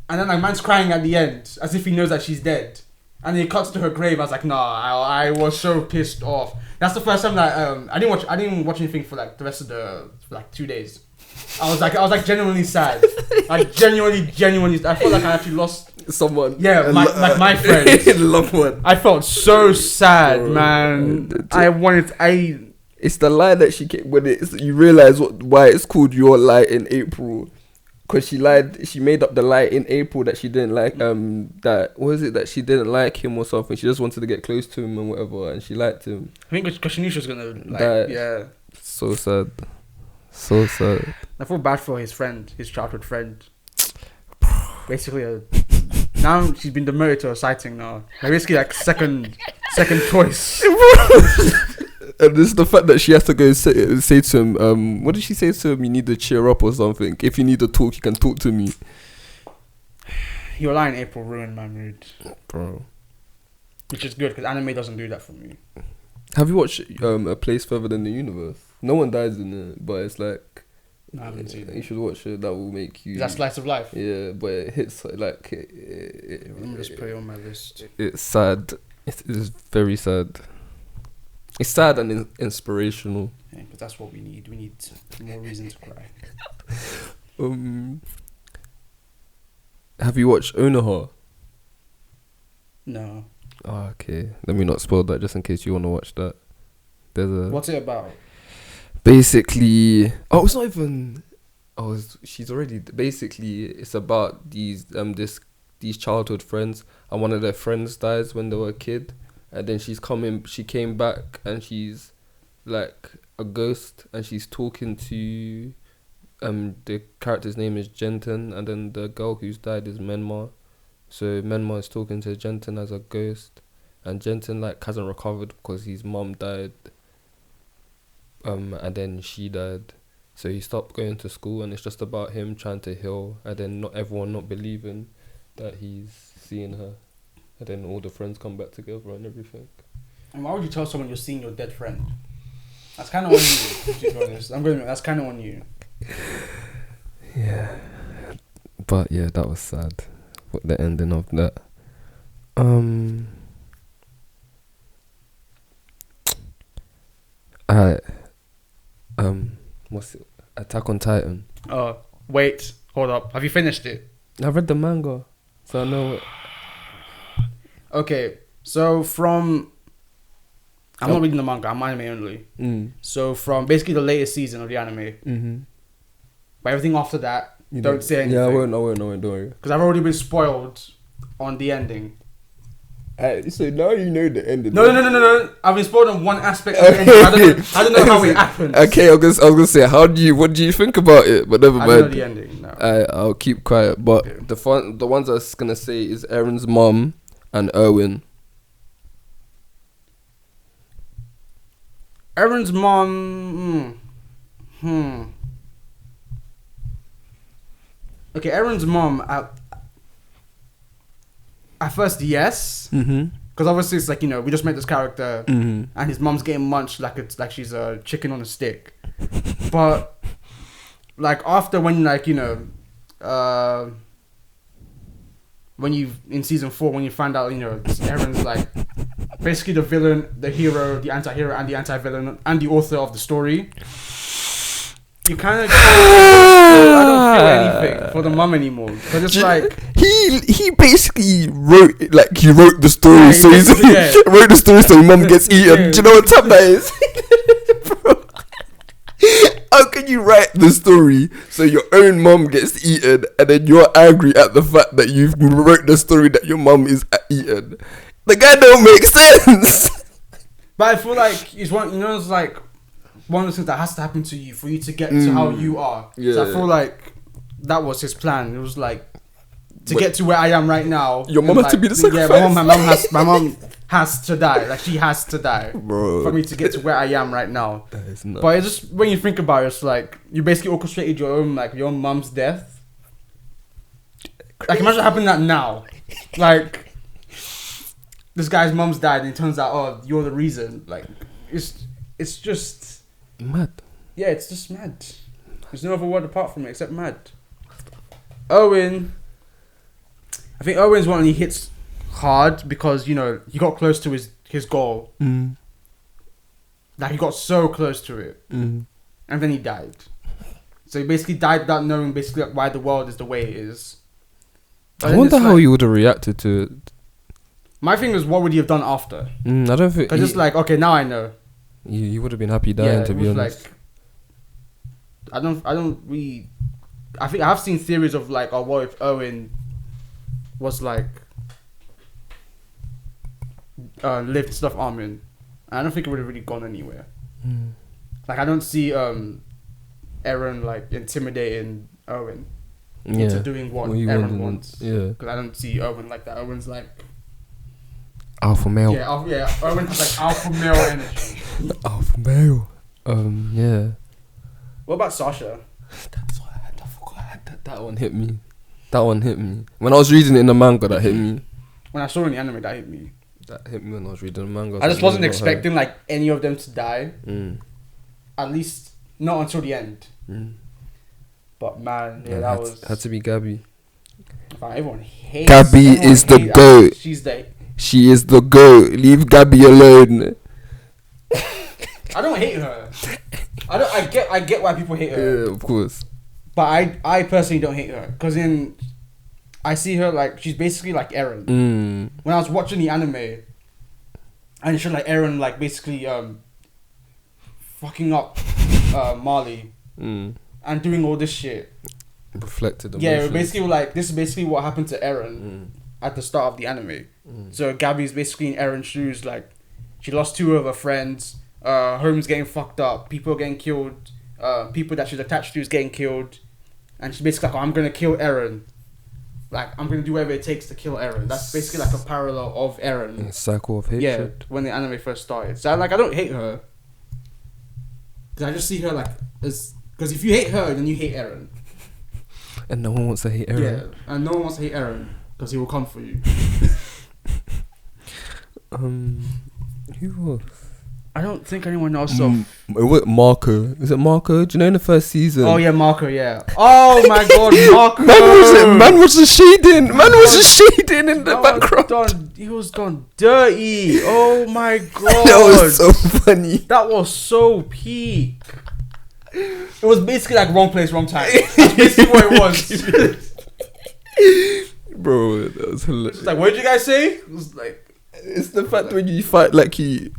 S2: And then like man's crying at the end as if he knows that she's dead. And then he cuts to her grave. I was like, I was so pissed off. That's the first time that I didn't watch anything for like the rest of for like 2 days. I was like genuinely sad. Like genuinely. I felt like I actually lost
S1: someone.
S2: Yeah, my friend,
S1: loved one.
S2: I felt so sad, man.
S1: It's the lie that she came when you realize why it's called Your Lie in April. Because she lied, she made up the lie in April that she didn't like that she didn't like him or something. She just wanted to get close to him and whatever, and she liked him.
S2: I think because she knew she was gonna yeah.
S1: So sad.
S2: I feel bad for his childhood friend. Basically, now she's been demoted to a sighting now. Like basically like second choice.
S1: And this is the fact that she has to go say to him, what did she say to him? You need to cheer up or something. If you need to talk, you can talk to me.
S2: Your Lie in April ruined my mood.
S1: Bro.
S2: Which is good, because anime doesn't do that for me.
S1: Have you watched A Place Further Than the Universe? No one dies in it, but it's like...
S2: No, I haven't seen it.
S1: You should watch it, that will make you...
S2: Is that slice of life?
S1: Yeah, but it hits like...
S2: Let me just put it on my list.
S1: It's sad. It is very sad. It's sad and inspirational.
S2: Yeah, but that's what we need. We need more reason to cry.
S1: Have you watched Onoha?
S2: No.
S1: Oh, okay. Let me not spoil that just in case you want to watch that.
S2: What's it about?
S1: Basically... Oh, it's not even... Oh, she's already... Basically, it's about these childhood friends, and one of their friends dies when they were a kid. And then she came back and she's like a ghost, and she's talking to the character's name is Genten, and then the girl who's died is Menma. So Menma is talking to Genten as a ghost, and Genten like hasn't recovered because his mum died. And then she died. So he stopped going to school, and it's just about him trying to heal, and then not everyone not believing that he's seeing her. And then all the friends come back together and everything.
S2: And why would you tell someone you're seeing your dead friend? That's kind of on you, to be honest. That's kind of on you.
S1: Yeah. But yeah, that was sad. What the ending of that. What's it? Attack on Titan.
S2: Wait, hold up. Have you finished it?
S1: I read the manga, so I know it.
S2: Okay, so I'm not reading the manga, I'm anime only. So from basically the latest season of the anime, but everything after that, don't say anything.
S1: Yeah, I won't, don't worry.
S2: Because I've already been spoiled on the ending.
S1: So now you know the ending.
S2: No. I've been spoiled on one aspect of the ending. I don't know how it happens.
S1: Okay, I was gonna say, what do you think about it? But never mind.
S2: I don't know the ending, no.
S1: I'll keep quiet, but okay. The ones I was gonna say is Aaron's mom and Erwin.
S2: Aaron's mom. Okay, Aaron's mom. At first, yes. Because obviously, it's like, we just met this character, and his mom's getting munched like she's a chicken on a stick. But like after when when you in season 4 when you find out Aaron's like basically the villain, the hero, the anti-hero, and the anti-villain, and the author of the story, you kind of I don't feel anything for the mum anymore, because it's like
S1: he basically wrote the story, so he wrote the story so mum gets eaten. Do you know what time that is? How can you write the story so your own mom gets eaten and then you're angry at the fact that you wrote the story that your mom is eaten? The guy don't make sense.
S2: But I feel like it's one, it's like one of those things that has to happen to you for you to get to how you are. Yeah. So I feel like that was his plan. It was like to get to where I am right now.
S1: Your mom has to be the sacrifice.
S2: Yeah, my mom has to die. Like she has to die, bro, for me to get to where I am right now. That is nuts. But it's just when you think about it, it's like you basically orchestrated your own mom's death. Like imagine happening that now, like. This guy's mom's died, and it turns out, oh, you're the reason. Like, it's just
S1: mad.
S2: Yeah, it's just mad. There's no other word apart from it except mad. Owen, I think Owen's one he hits hard because he got close to his goal. Like he got so close to it, and then he died. So he basically died without knowing basically why the world is the way it is.
S1: But I wonder how you would have reacted to it.
S2: My thing is, what would he have done after?
S1: I don't think...
S2: Because it's like, okay, now I know.
S1: You would have been happy dying, to be honest.
S2: Like, I don't really... I think I have seen theories of like, oh, what if Owen was like... lived stuff arming. I don't think it would have really gone anywhere. Like, I don't see Eren like intimidating Owen into doing what Eren wants. Yeah. Because I don't see Owen like that. Owen's like...
S1: alpha male.
S2: Yeah, Owen has like alpha male energy.
S1: Alpha male. Yeah.
S2: What about Sasha?
S1: That's what I had. I forgot I had that. That one hit me. When I was reading it in the manga, that hit me.
S2: When I saw it in the anime, that hit me.
S1: That hit me when I was reading the manga.
S2: I just wasn't expecting like any of them to die. At least not until the end. But man, that was...
S1: Had to be Gabby.
S2: Everyone hates...
S1: Gabby is the GOAT. She is the GOAT. Leave Gabby alone.
S2: I don't hate her. I get why people hate her.
S1: Yeah, of course.
S2: But I personally don't hate her. Because I see her like... She's basically like Eren. When I was watching the anime... And she like Eren like basically... fucking up Marley. And doing all this shit.
S1: Reflected emotions.
S2: Yeah, basically like... This is basically what happened to Eren. At the start of the anime. So Gabby's basically in Eren's shoes, like she lost 2 of her friends, home's getting fucked up, people are getting killed, people that she's attached to is getting killed, and she's basically like, I'm gonna kill Eren. Like I'm gonna do whatever it takes to kill Eren. That's basically like a parallel of Eren.
S1: A cycle of hatred.
S2: Yeah, when the anime first started. So I don't hate her. Cause I just see her like as because if you hate her, then you hate Eren.
S1: And no one wants to hate Eren.
S2: Yeah, and no one wants to hate Eren. Because he will come for you.
S1: Who was?
S2: I don't think anyone else.
S1: What Marco? Is it Marco? Do you know in the first season?
S2: Oh yeah, Marco. Yeah. Oh my God, Marco.
S1: Man was just shading. Man was just shading in the background.
S2: He was gone dirty. Oh my God.
S1: That was so funny.
S2: That was so peak. It was basically like wrong place, wrong time. That's basically what it was.
S1: Bro, that was hilarious.
S2: It's like, what did you guys say? It was like,
S1: it's the fact when you fight like he.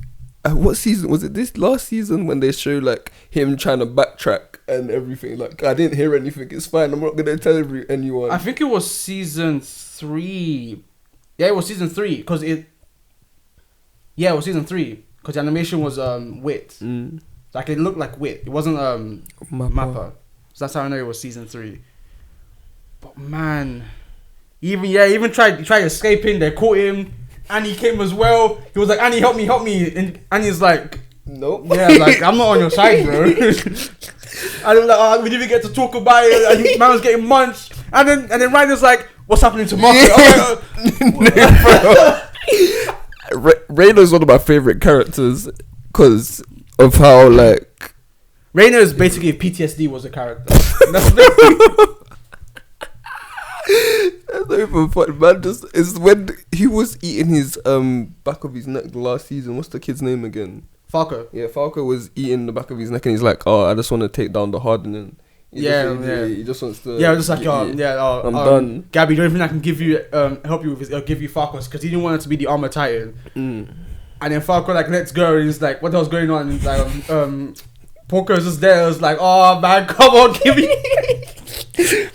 S1: What season was it? This last season when they show like him trying to backtrack and everything. Like I didn't hear anything. It's fine. I'm not gonna tell anyone.
S2: I think it was season 3. Yeah, it was season 3 because it. Yeah, it was season 3 because the animation was Wit. Like it looked like Wit. It wasn't Mappa. So that's how I know it was season 3. But man. Even tried escaping. They caught him. Annie came as well. He was like, Annie, help me. And Annie's like,
S1: nope.
S2: Yeah, like, I'm not on your side, bro. And they were like, we didn't even get to talk about it. And man was getting munched. And then Ryder's like, what's happening to Marco?
S1: Raina is one of my favorite characters because of how, like...
S2: Raina is basically if PTSD was a character.
S1: That's not even funny, man. Just it's when he was eating his back of his neck the last season. What's the kid's name again?
S2: Falco.
S1: Yeah, Falco was eating the back of his neck, and he's like, "Oh, I just want to take down the hardening." He just wants to.
S2: Yeah, just like, I'm
S1: done.
S2: Gabby, the only thing I can give you, help you with is give you Falco because he didn't want it to be the armor titan. And then Falco like, let's go, and he's like, what the hell's going on? And he's like, Porco's just there. It was like, oh man, come on, give me.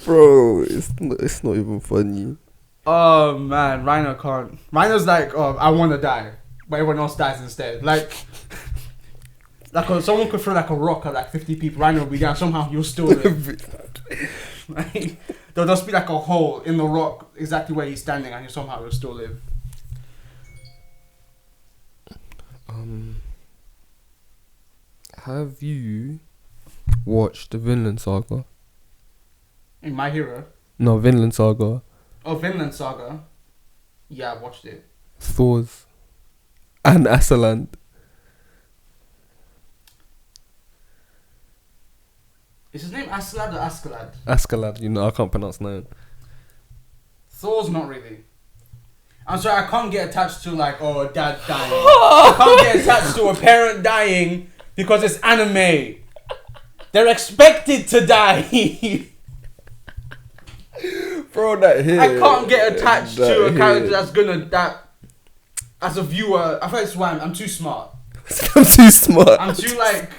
S1: Bro, it's not even funny.
S2: Oh man, Rhino can't. Rhino's like, oh, I want to die, but everyone else dies instead. Like someone could throw like a rock at like 50 people. Rhino will be down. Somehow he'll still live. Like, there'll just be like a hole in the rock exactly where he's standing, and somehow he'll still live.
S1: Have you watched the Vinland Saga?
S2: In My Hero?
S1: No, Vinland Saga.
S2: Oh, Vinland Saga. Yeah, I watched it.
S1: Thor's and Asaland.
S2: Is his name Askeladd or Askeladd?
S1: Askeladd, you know, I can't pronounce name.
S2: Thor's not really. I'm sorry, I can't get attached to like, oh, dad dying. I can't get attached to a parent dying because it's anime. They're expected to die.
S1: Bro, that hit.
S2: I can't get attached to a character that's gonna as a viewer. I feel like it's why I'm too smart.
S1: I'm too smart.
S2: I'm too like,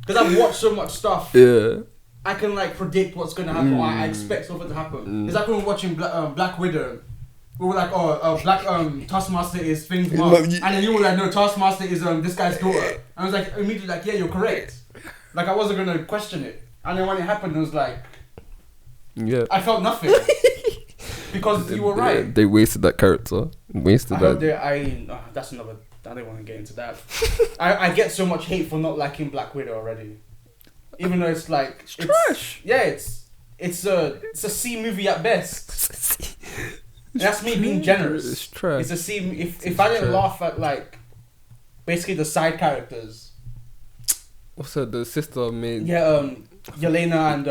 S2: because I've watched so much stuff.
S1: Yeah.
S2: I can like predict what's gonna happen. Or I expect something to happen. It's like when we're watching Black Widow. We were like, Black Taskmaster is Finn's mom, and then you were like, no, Taskmaster is this guy's daughter. And I was like, immediately like, yeah, you're correct. Like I wasn't gonna question it, and then when it happened, it was like, yeah, I felt nothing because you were right.
S1: They wasted that character. That's
S2: another. I don't want to get into that. I get so much hate for not liking Black Widow already, even though it's like it's trash. Yeah, it's a C movie at best. That's me being generous.
S1: It's trash.
S2: It's a C. If I didn't laugh at like basically the side characters.
S1: Also, the sister made.
S2: Yeah, Yelena and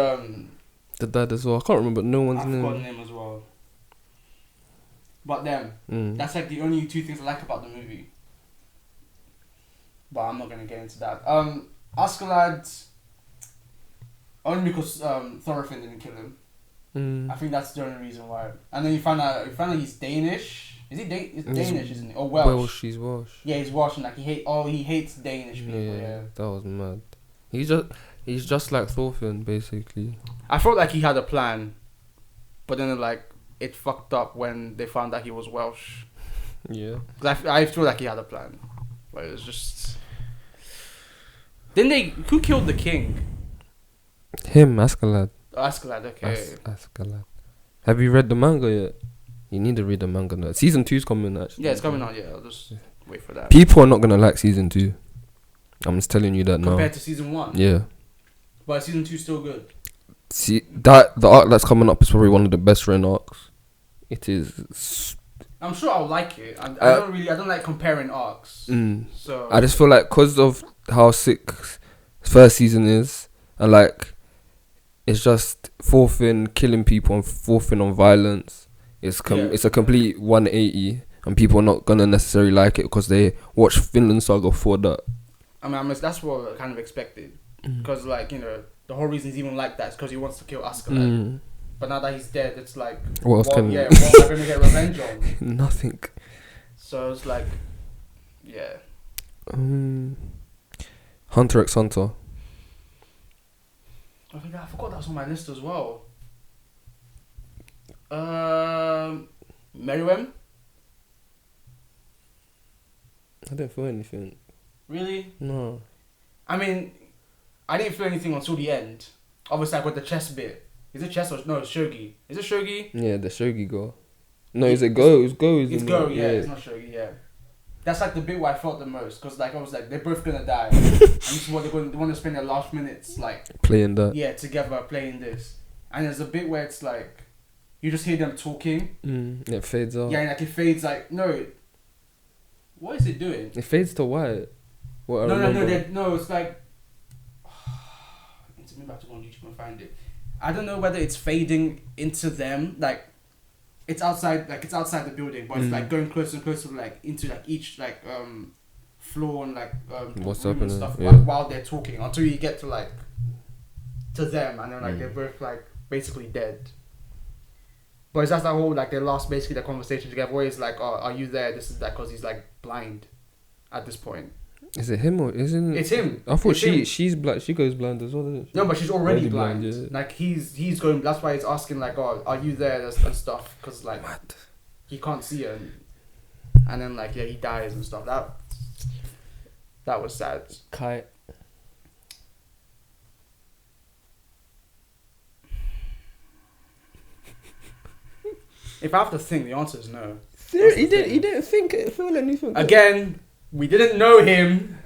S1: the dad as well. I can't remember no one's name.
S2: I forgot the name as well. But them. That's like the only two things I like about the movie. But I'm not gonna get into that. Askeladd. Only because Thorfinn didn't kill him. I think that's the only reason why. And then you find out he's Danish. Is he Danish, isn't he? Or Welsh?
S1: Welsh, he's Welsh.
S2: Yeah, he's Welsh, and like he hates Danish people. Yeah,
S1: that was mad. He's just like Thorfinn, basically.
S2: I felt like he had a plan, but then like it fucked up when they found out he was Welsh.
S1: Yeah.
S2: I feel like he had a plan, but it was just. Who killed the king?
S1: Him, Askeladd.
S2: Askeladd, okay.
S1: Askeladd. Have you read the manga yet? You need to read the manga now. Season 2's coming actually.
S2: Yeah, it's coming out. Yeah, I'll just wait for that.
S1: People are not gonna like season 2. I'm just telling you that now.
S2: Compared to season 1.
S1: Yeah.
S2: But season 2's still good.
S1: See the arc that's coming up is probably one of the best Ren arcs. It is.
S2: I'm sure I'll like it. I don't like comparing arcs. So
S1: I just feel like because of how sick first season is, and like it's just Thorfinn killing people and Thorfinn on violence. It's a complete 180, and people are not gonna necessarily like it because they watch Vinland Saga for that.
S2: I mean, that's what I kind of expected, because like the whole reason he's even like that is because he wants to kill Askeladd. But now that he's dead, it's like what am I gonna get revenge on?
S1: Nothing.
S2: So it's like, yeah.
S1: Hunter x Hunter.
S2: I forgot that was on my list as well. Merriwem?
S1: I didn't feel anything.
S2: Really?
S1: No.
S2: I mean, I didn't feel anything until the end. Obviously, I got the chess bit. Is it chess or no? It's shogi. Is it shogi?
S1: Yeah, the shogi go. No, is it go? It's go.
S2: It's go. Yeah, it's not shogi. Yeah. That's like the bit where I felt the most, because like I was like, they're both gonna die, and this is what they want to spend their last minutes like
S1: playing that.
S2: Yeah, together playing this, and there's a bit where it's like, you just hear them talking.
S1: It fades out.
S2: Yeah, and like it fades like no. What is it doing?
S1: It fades to white. What?
S2: No, it's like. Maybe I have to go on YouTube and find it. I don't know whether it's fading into them, like. It's outside the building, but it's like going closer and closer, like into like each like floor and like
S1: what's
S2: room
S1: happening
S2: and stuff while they're talking until you get to like to them, and then like they're both like basically dead. But it's just that whole like their last basically their conversation together. Where it's like, oh, are you there? This is that because he's like blind at this point.
S1: Is it him or isn't?
S2: It's him.
S1: I thought
S2: it's
S1: she's black. She goes blind as well, doesn't she?
S2: No, but she's already blind.
S1: Yeah.
S2: Like he's going. That's why he's asking like, "Oh, are you there?" and stuff. Because like he can't see her, and then like he dies and stuff. That was sad.
S1: Kite.
S2: If I have to think, the answer is no.
S1: He didn't feel anything.
S2: Again, we didn't know him.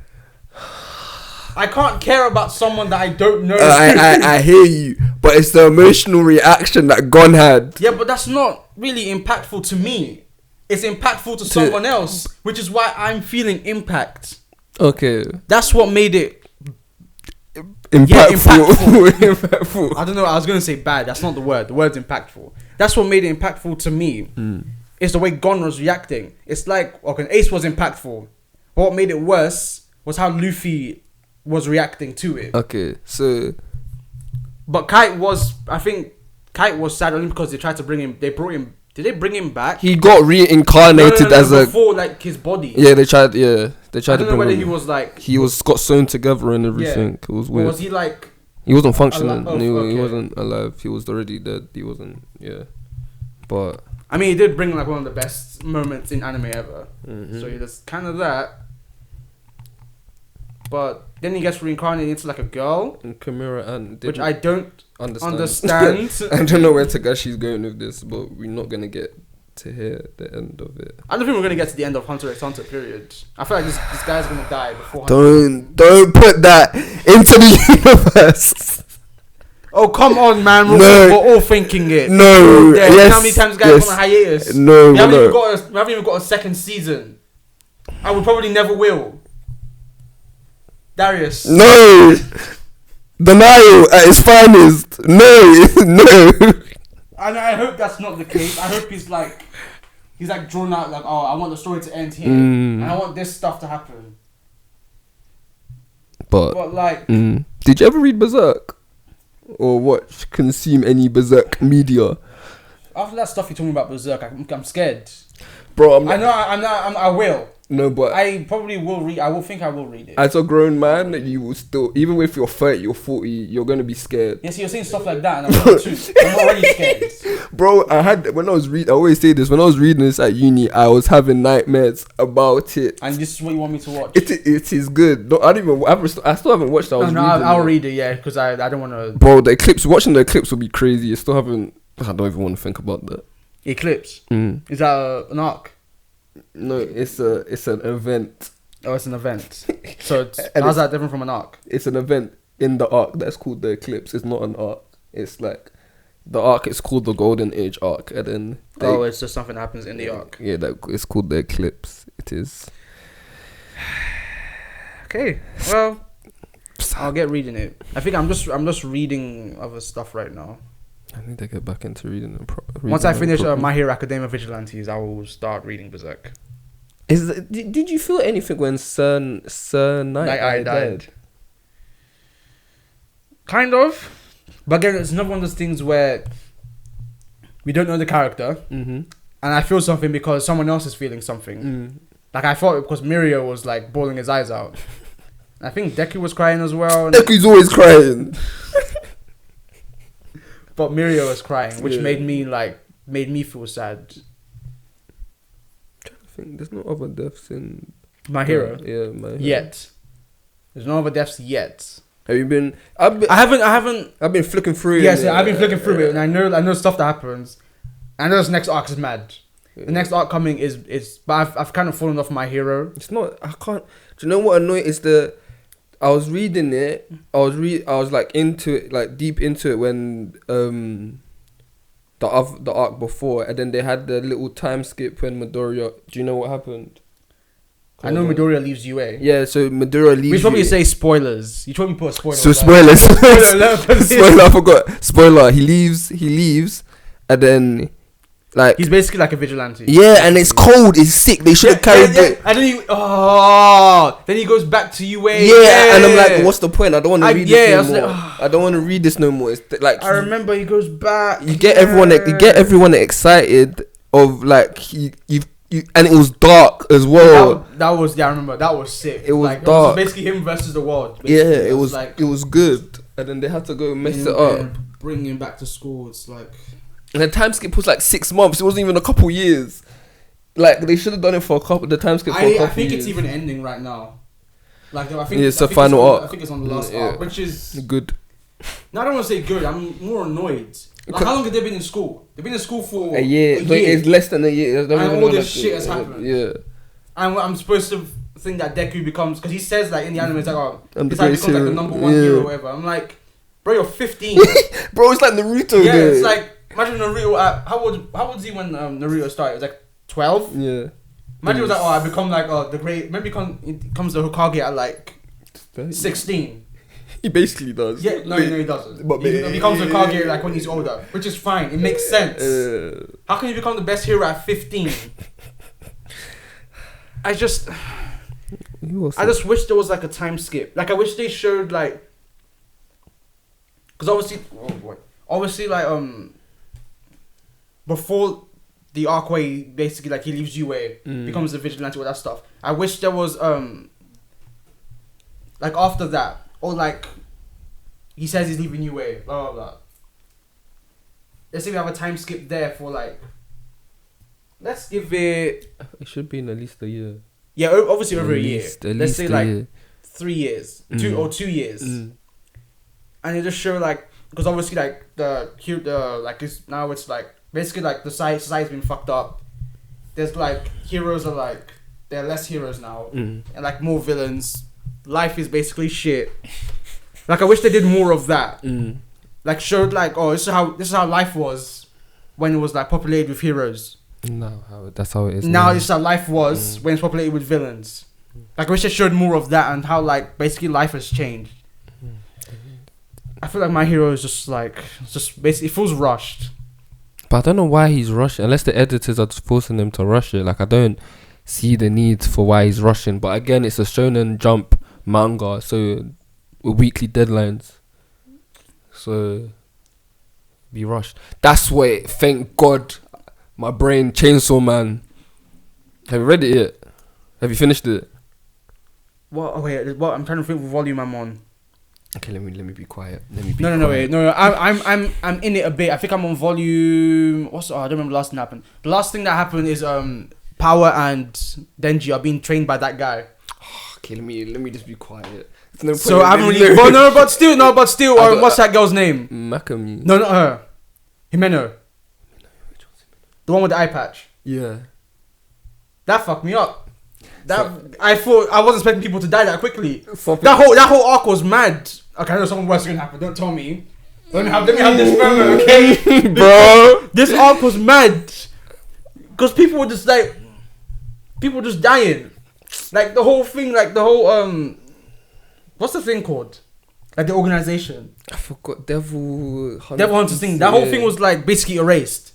S2: I can't care about someone that I don't know.
S1: I hear you, but it's the emotional reaction that Gon had.
S2: Yeah, but that's not really impactful to me. It's impactful to someone else, which is why I'm feeling impact.
S1: Okay.
S2: That's what made it
S1: impactful.
S2: Yeah, impactful.
S1: Impactful.
S2: I don't know. I was gonna say bad. That's not the word. The word's impactful. That's what made it impactful to me. It's the way Gon was reacting. It's like, okay, Ace was impactful, but what made it worse was how Luffy was reacting to it.
S1: Okay, so,
S2: but Kite was sad only because they tried to bring him. They brought him. Did they bring him back?
S1: He got reincarnated as
S2: before like his body.
S1: Yeah, they tried. Yeah, they tried
S2: I don't
S1: to
S2: know
S1: bring
S2: whether
S1: him.
S2: he was like
S1: He got sewn together and everything. It was weird.
S2: Was he like?
S1: He wasn't functioning. He
S2: okay.
S1: wasn't alive. He was already dead. He wasn't. Yeah, but
S2: I mean, he did bring like one of the best moments in anime ever. So there's kind of that. But then he gets reincarnated into like a girl.
S1: And Chimera and
S2: which I don't understand.
S1: I don't know where Tagashi's going with this, but we're not gonna get to hear the end of it.
S2: I don't think we're gonna get to the end of Hunter x Hunter. Period. I feel like this guy's gonna die before.
S1: Don't put that into the universe.
S2: Oh come on, man! We're all thinking it.
S1: No. Yes.
S2: How many times guys on a hiatus?
S1: No.
S2: We haven't even got a second season. I would probably never will. Darius.
S1: No. Denial at its finest. No.
S2: And I hope that's not the case. I hope he's like drawn out like, oh, I want the story to end here, and I want this stuff to happen. But like,
S1: did you ever read Berserk or consume any Berserk media?
S2: After that stuff you're talking about Berserk, I'm scared.
S1: Bro,
S2: I will.
S1: No, but
S2: I probably will read. I will read it.
S1: As a grown man, you will still, even if you're 30 or 40, you're gonna be scared.
S2: Yes, you're saying stuff like that, and I'm already scared.
S1: Bro, I always say this, when I was reading this at uni, I was having nightmares about it.
S2: And this is what you want me to watch?
S1: It is good. No, I still haven't watched it.
S2: I'll read it, yeah, because I don't want to.
S1: Bro, watching the eclipse will be crazy. I don't even want to think about that.
S2: Eclipse? Is that an arc?
S1: No, it's an event.
S2: Oh, it's an event. So how's that different from an arc?
S1: It's an event in the arc that's called the eclipse. It's not an arc. It's like the arc is called the Golden Age arc, and then
S2: it's just something that happens in the arc.
S1: Yeah, it's called the eclipse. It is.
S2: Okay, well, I'll get reading it. I think I'm just reading other stuff right now.
S1: I need to get back into reading.
S2: Once I finish My Hero Academia Vigilantes, I will start reading Berserk.
S1: Did you feel anything when Sir Night died?
S2: Kind of. But again, it's another one of those things where we don't know the character. And I feel something because someone else is feeling something. Like I thought because Mirio was like bawling his eyes out. I think Deku was crying as well.
S1: Deku's always crying.
S2: But Mirio was crying, which made me feel sad.
S1: I think there's no other deaths in
S2: My Hero.
S1: Yeah, My Hero.
S2: Yet. There's no other deaths yet.
S1: Have you been?
S2: I haven't.
S1: I've been flicking through.
S2: Yes, I've been flicking through it, and I know stuff that happens. I know this next arc is mad. The next arc coming is, but I've kind of fallen off My Hero.
S1: It's not. I can't. Do you know what annoying is I was reading it. I was like into it, like deep into it when the arc before, and then they had the little time skip when Midoriya. Do you know what happened?
S2: I know Midoriya leaves UA.
S1: Yeah, so Midoriya leaves.
S2: We should probably say spoilers. You told me put a spoiler.
S1: So spoilers. Spoiler. I forgot. Spoiler. He leaves, and then. Like
S2: he's basically like a vigilante.
S1: Yeah, and it's cold. It's sick. They should have carried it.
S2: And then he goes back to UA.
S1: Yeah, and I'm like, what's the point? I don't want to read this no more.
S2: Like,
S1: I don't want to read this no more. It's like
S2: I remember he goes back.
S1: You get everyone excited of like you've and it was dark as well.
S2: That was I remember that was sick.
S1: It was dark.
S2: It was basically him versus the world. Basically.
S1: Yeah, it was good. And then they had to go mess it up.
S2: Bring him back to school. It's like,
S1: and the time skip was like 6 months. It wasn't even a couple years. Like they should have done it for a couple. The time skip. I
S2: think it's even ending right now. Like I think
S1: it's a final arc.
S2: I think it's on the last arc, which is
S1: good.
S2: No, I don't want to say good. I'm more annoyed. Like, how long have they been in school? They've been in school for
S1: a year. It's less than a year.
S2: And all this shit has happened.
S1: Yeah.
S2: And I'm supposed to think that Deku becomes, because he says like in the anime, it's like, oh,
S1: it's
S2: like becomes like the number one hero or whatever. I'm like, bro, you're 15.
S1: Bro, it's like Naruto.
S2: Yeah, it's like, imagine Naruto. How old was he when Naruto started? It was like 12.
S1: Yeah.
S2: Imagine it was like, oh, I become like the great. Maybe it comes to Hokage at like 16.
S1: He basically does.
S2: Yeah, no, he doesn't. But he becomes a Hokage like when he's older, which is fine. It makes sense. How can you become the best hero at 15? I just wish there was like a time skip. Like I wish they showed like, because obviously like before the arc where he basically like he leaves UA, becomes a vigilante, all that stuff. I wish there was like after that. Or like, he says he's leaving UA, blah blah blah. Let's say we have a time skip there for like, let's give it.
S1: It should be in at least a year.
S2: Yeah, obviously over a year. Let's say like 3 years, 2 years, and they just show like, because obviously like like now it's like basically like the society's been fucked up. There's like heroes are like there are less heroes now, and like more villains. Life is basically shit. Like I wish they did more of that. Like showed like, oh, this is how life was when it was like populated with heroes.
S1: No, that's how it is.
S2: Now this is how life was when it's populated with villains. Like I wish they showed more of that and how like basically life has changed. I feel like My Hero is just basically it feels rushed.
S1: But I don't know why he's rushing unless the editors are just forcing him to rush it. Like I don't see the need for why he's rushing. But again, it's a Shonen Jump manga, so weekly deadlines, so be rushed. That's why, thank God, my brain Chainsaw Man. Have you read it yet? Have you finished it?
S2: What? Oh wait, what? I'm trying to think what volume I'm on.
S1: Okay, let me be quiet. No,
S2: wait, no. I'm in it a bit. I think I'm on volume. I don't remember the last thing that happened. The last thing that happened is Power and Denji are being trained by that guy.
S1: Okay, let me just be quiet.
S2: So I haven't really. But still. What's that girl's name?
S1: Makami.
S2: No, not her. Himeno. The one with the eye patch.
S1: Yeah.
S2: That fucked me up. I thought I wasn't expecting people to die that quickly. That whole arc was mad. Okay, I know something worse is gonna happen. Don't tell me. Let me have this moment, okay,
S1: bro.
S2: This arc was mad because people were just dying. Like the whole thing, like the whole what's the thing called? Like the organization.
S1: I forgot. Devil
S2: Hunter's thing. That whole thing was like basically erased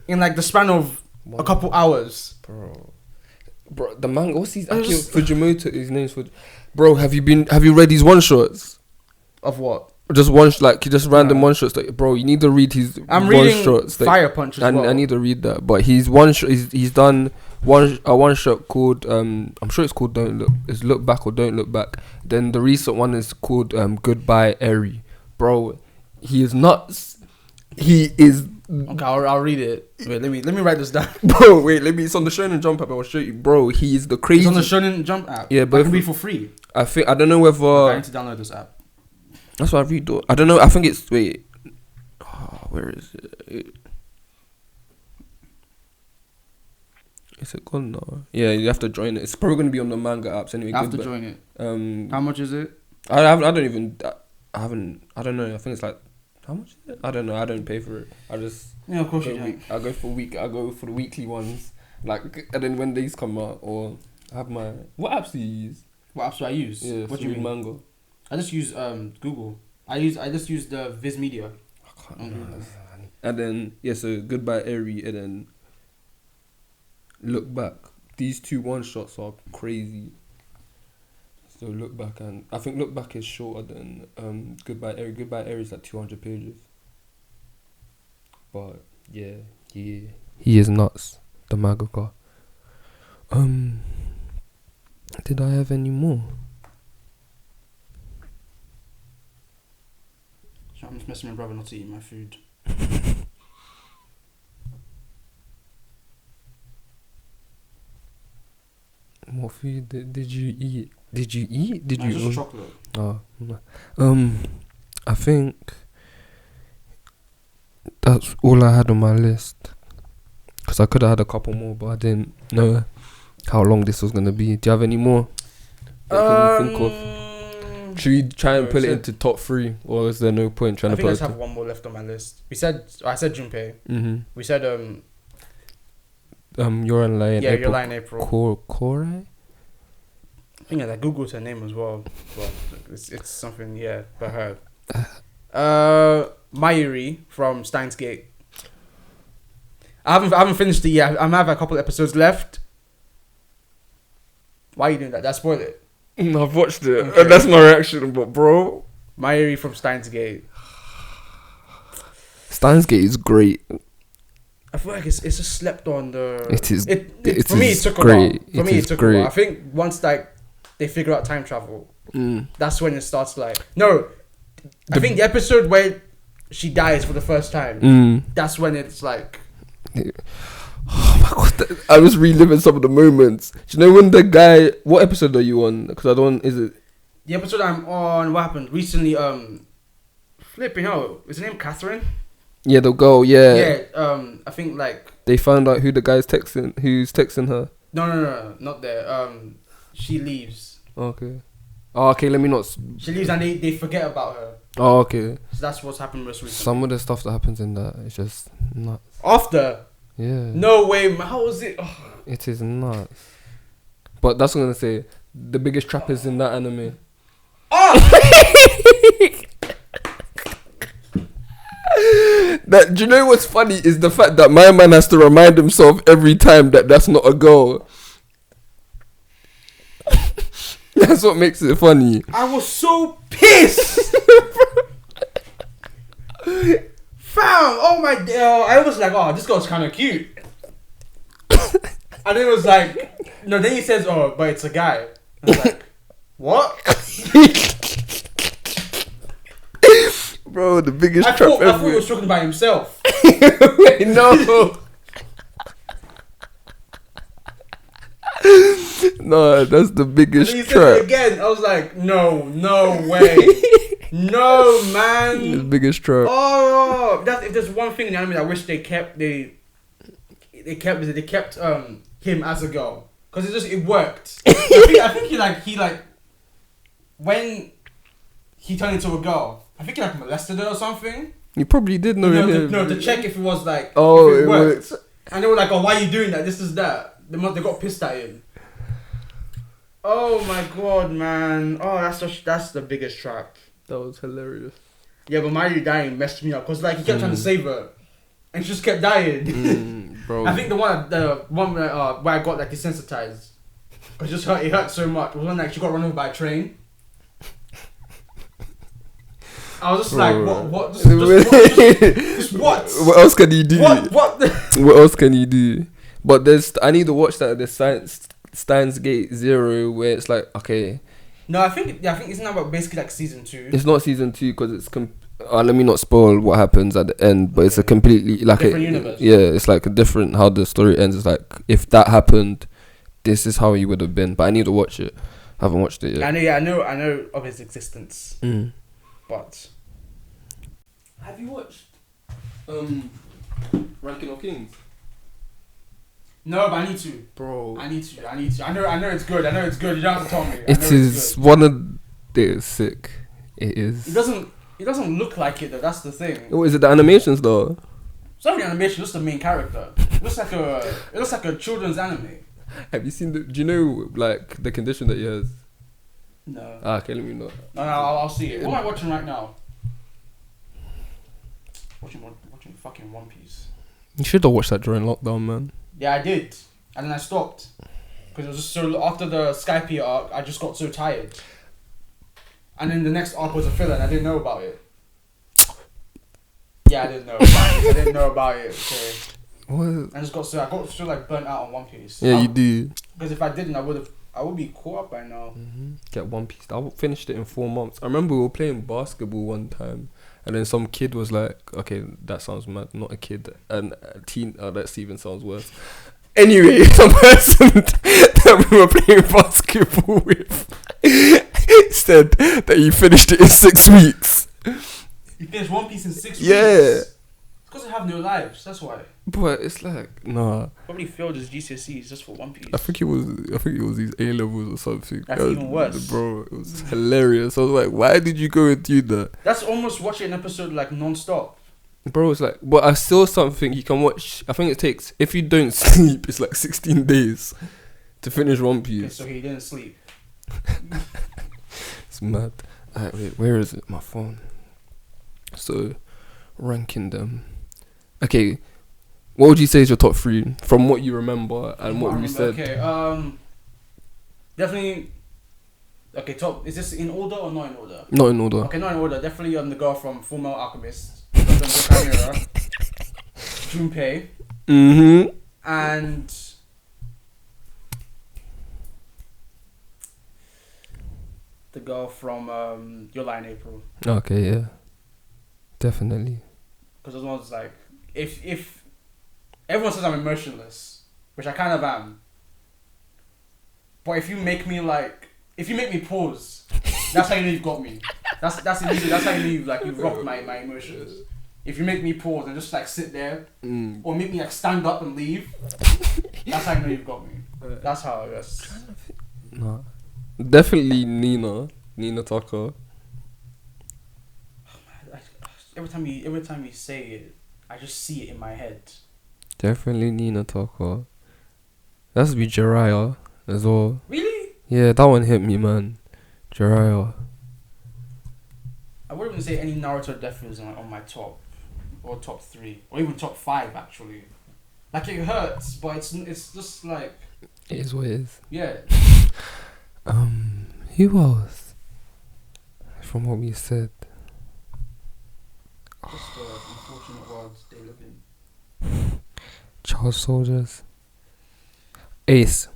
S2: in like the span of a couple hours.
S1: Bro, the manga. What's his Fujimoto? His name's Bro, have you read his one shots?
S2: Of what?
S1: Just random one shots. Like, bro, you need to read his.
S2: I'm reading shots, like, Fire Punch as well.
S1: I need to read that, but he's one shot. He's done one shot called I'm sure it's called Don't Look. It's Look Back or Don't Look Back. Then the recent one is called Goodbye Eri. Bro, he is nuts. He is.
S2: Okay, I'll read it. Wait, let me write this down.
S1: Bro, wait, it's on the Shonen Jump app. I'll show you. Bro, he is the crazy.
S2: It's on the Shonen Jump app.
S1: Yeah, but
S2: I can read for free.
S1: I don't know whether.
S2: Okay, I need to download this app.
S1: That's what I read though. I don't know. I think it's where is it? Is it gone now? Yeah, you have to join it. It's probably gonna be on the manga apps anyway.
S2: I have to join it. How much is it?
S1: I don't know. I think it's like, how much is it? I don't know. I don't pay for it. I just
S2: of course you don't.
S1: I go for the weekly ones. Like, and then when these come out, or I have my what apps do you use?
S2: What apps do I use?
S1: Yeah,
S2: what do you mean?
S1: Manga.
S2: I just use Google. I just use the Viz Media.
S1: I can't remember. And then so Goodbye Eri, and then Look Back. These two one shots are crazy. So Look Back, and I think Look Back is shorter than Goodbye Eri. Goodbye Eri is like 200 pages. But yeah, he is nuts, the mangaka. Did I have any more?
S2: So I'm just messing my brother not to eat my food.
S1: What food did you eat? Did you eat? Did you?
S2: Just chocolate.
S1: Oh, I think that's all I had on my list. Cause I could have had a couple more, but I didn't know how long this was gonna be. Do you have any more that you can think of? Should we try and put it into top 3, or is there no point trying to put it?
S2: I think I have one more left on my list. I said Junpei.
S1: Mm-hmm.
S2: We said
S1: You're in April.
S2: Yeah, You're in April.
S1: Kore?
S2: I think I googled her name as well. Well, it's something, yeah, by her. Mayuri from Steins Gate. I haven't finished it yet. I might have a couple episodes left. Why are you doing that? Did I spoil it?
S1: No, I've watched it. Okay. That's my reaction, but bro.
S2: Mayuri from Steins Gate.
S1: Steins Gate is great.
S2: I feel like it's just slept on.
S1: It is.
S2: For me, it took a while. For me, it took a while. I think once they figure out time travel, that's when it starts no. I think the episode where she dies for the first time, that's when it's like.
S1: Oh my god! I was reliving some of the moments. Do you know when the guy? What episode are you on? Because I don't. Is it
S2: the episode I'm on? What happened recently? Flipping hell, is her name Catherine?
S1: Yeah, the girl. Yeah.
S2: Yeah. I think
S1: they found out who the guy's texting. Who's texting her?
S2: No, not there. She leaves.
S1: Okay. Oh, okay. Let me not.
S2: She leaves and they forget about her.
S1: Oh, okay.
S2: So that's what's happened most recently.
S1: Some of the stuff that happens in that is just nuts.
S2: After.
S1: Yeah.
S2: No way. How was it? Oh.
S1: It is nuts. But that's what I'm gonna say. The biggest trap is in that anime. Do you know what's funny is the fact that my man has to remind himself every time that that's not a girl. That's what makes it funny.
S2: I was so pissed. Fam, oh my god. I was like, oh, this girl's kind of cute. And it was like, no, then he says, oh, but it's a guy. I was like, what?
S1: Bro, the biggest trap ever.
S2: I thought he was talking about himself.
S1: Wait, no. No, that's the biggest
S2: and he
S1: trap.
S2: Said it again. I was like, no way. No, man.
S1: The biggest trap.
S2: Oh, if there's one thing in the anime I wish they kept him as a girl, because it worked. I think he when he turned into a girl, I think he molested her or something.
S1: You probably did know.
S2: No, to check if it was if it worked. And they were like, oh, why are you doing that? This is that. They got pissed at him. Oh my god, man. Oh, that's the biggest trap.
S1: That was hilarious.
S2: Yeah, but Mario dying messed me up because he kept trying to save her, and she just kept dying.
S1: Bro.
S2: I think the one where I got desensitized, because it hurt so much. It was when she got run over by a train. I was just what? Just what?
S1: What else can you do?
S2: What?
S1: What else can you do? But I need to watch that. There's Steins Gate 0 where it's okay.
S2: No, I think it's now basically season 2.
S1: It's not season 2 because it's let me not spoil what happens at the end, but it's a completely
S2: different universe.
S1: Yeah, it's a different how the story ends. It's if that happened, this is how he would have been. But I need to watch it. I haven't watched it yet.
S2: I know of his existence. But
S1: have you watched Ranking of Kings?
S2: No, but I need to. Bro. I need to. I know it's good. You don't have to tell me.
S1: It is one of the sick. It is.
S2: It doesn't look like it though, that's the thing.
S1: Oh, is it the animations though?
S2: It's not the animation, it's just the main character. It looks like a children's anime.
S1: Have you seen do you know the condition that he has?
S2: No.
S1: Okay, let me know.
S2: No, I'll see it. What am I watching right now? Watching fucking One Piece.
S1: You should have watched that during lockdown, man.
S2: Yeah, I did. And then I stopped. Because it was just so... After the Skype arc, I just got so tired. And then the next arc was a filler and I didn't know about it. Yeah, I didn't know about it. Okay.
S1: What?
S2: And I got so like burnt out on One Piece.
S1: Yeah, you do.
S2: Because if I didn't, I would be caught up by now.
S1: Get One Piece. I finished it in 4 months. I remember we were playing basketball one time, and then some kid was like, "Okay, that sounds mad. Not a kid, a teen. Oh, that even sounds worse." Anyway, some person that we were playing basketball with said that he finished it in 6 weeks.
S2: You finished One Piece in 6 weeks?
S1: Yeah.
S2: Because they have no lives, that's why.
S1: But it's like, nah.
S2: Probably failed his GCSEs just for One Piece.
S1: I think it was these A levels or something.
S2: That's even worse.
S1: Bro, it was hilarious. I was like, why did you go and do that?
S2: That's almost watching an episode like non-stop.
S1: Bro, it's like, but I saw something you can watch. I think it takes, if you don't sleep, it's like 16 days to finish One Piece.
S2: Okay, so he didn't sleep.
S1: It's mad. Alright, wait, where is it? My phone. So, ranking them. Okay, what would you say is your top 3 from what you remember and what we said?
S2: Okay, definitely. Okay, top. Is this in order or not in order?
S1: Not in order.
S2: Okay, not in order. Definitely the girl from Fullmetal Alchemist, Junpei. And the girl from Your Lie in April.
S1: Okay, yeah, definitely.
S2: Because those ones like, if everyone says I'm emotionless, which I kind of am, but if you make me pause, that's how you know you've got me. That's immediate. That's how you know you've rocked my emotions. If you make me pause and just like sit there, or make me like stand up and leave, that's how you know you've got me. That's how I guess.
S1: No, definitely Nina Tucker.
S2: Every time you say it, I just see it in my head.
S1: Definitely Nina Tucker. That's be Jiraiya as well.
S2: Really?
S1: Yeah, that one hit me, man. Jiraiya.
S2: I wouldn't even say any Naruto death is on my top, or top 3, or even top 5 actually. Like it hurts, but it's just like.
S1: It is what it is.
S2: Yeah.
S1: Who else? From what we said.
S2: Just the unfortunate worlds they live in.
S1: Child soldiers. Ace.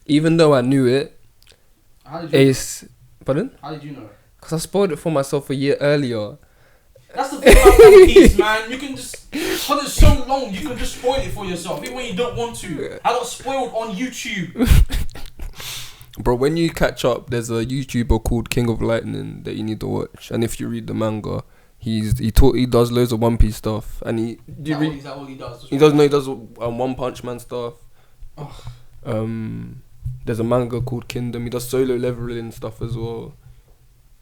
S1: Even though I knew it.
S2: How did you
S1: Ace.
S2: know?
S1: Pardon?
S2: How did you know it?
S1: Because I spoiled it for myself a year earlier.
S2: That's the thing about One Piece, man. You can just, because it's so long, you can just spoil it for yourself, even when you don't want to. I got spoiled on YouTube.
S1: Bro, when you catch up, there's a YouTuber called King of Lightning that you need to watch. And if you read the manga, he does loads of One Piece stuff. And is that all he does? He does One Punch Man stuff. There's a manga called Kingdom. He does solo leveling stuff as well.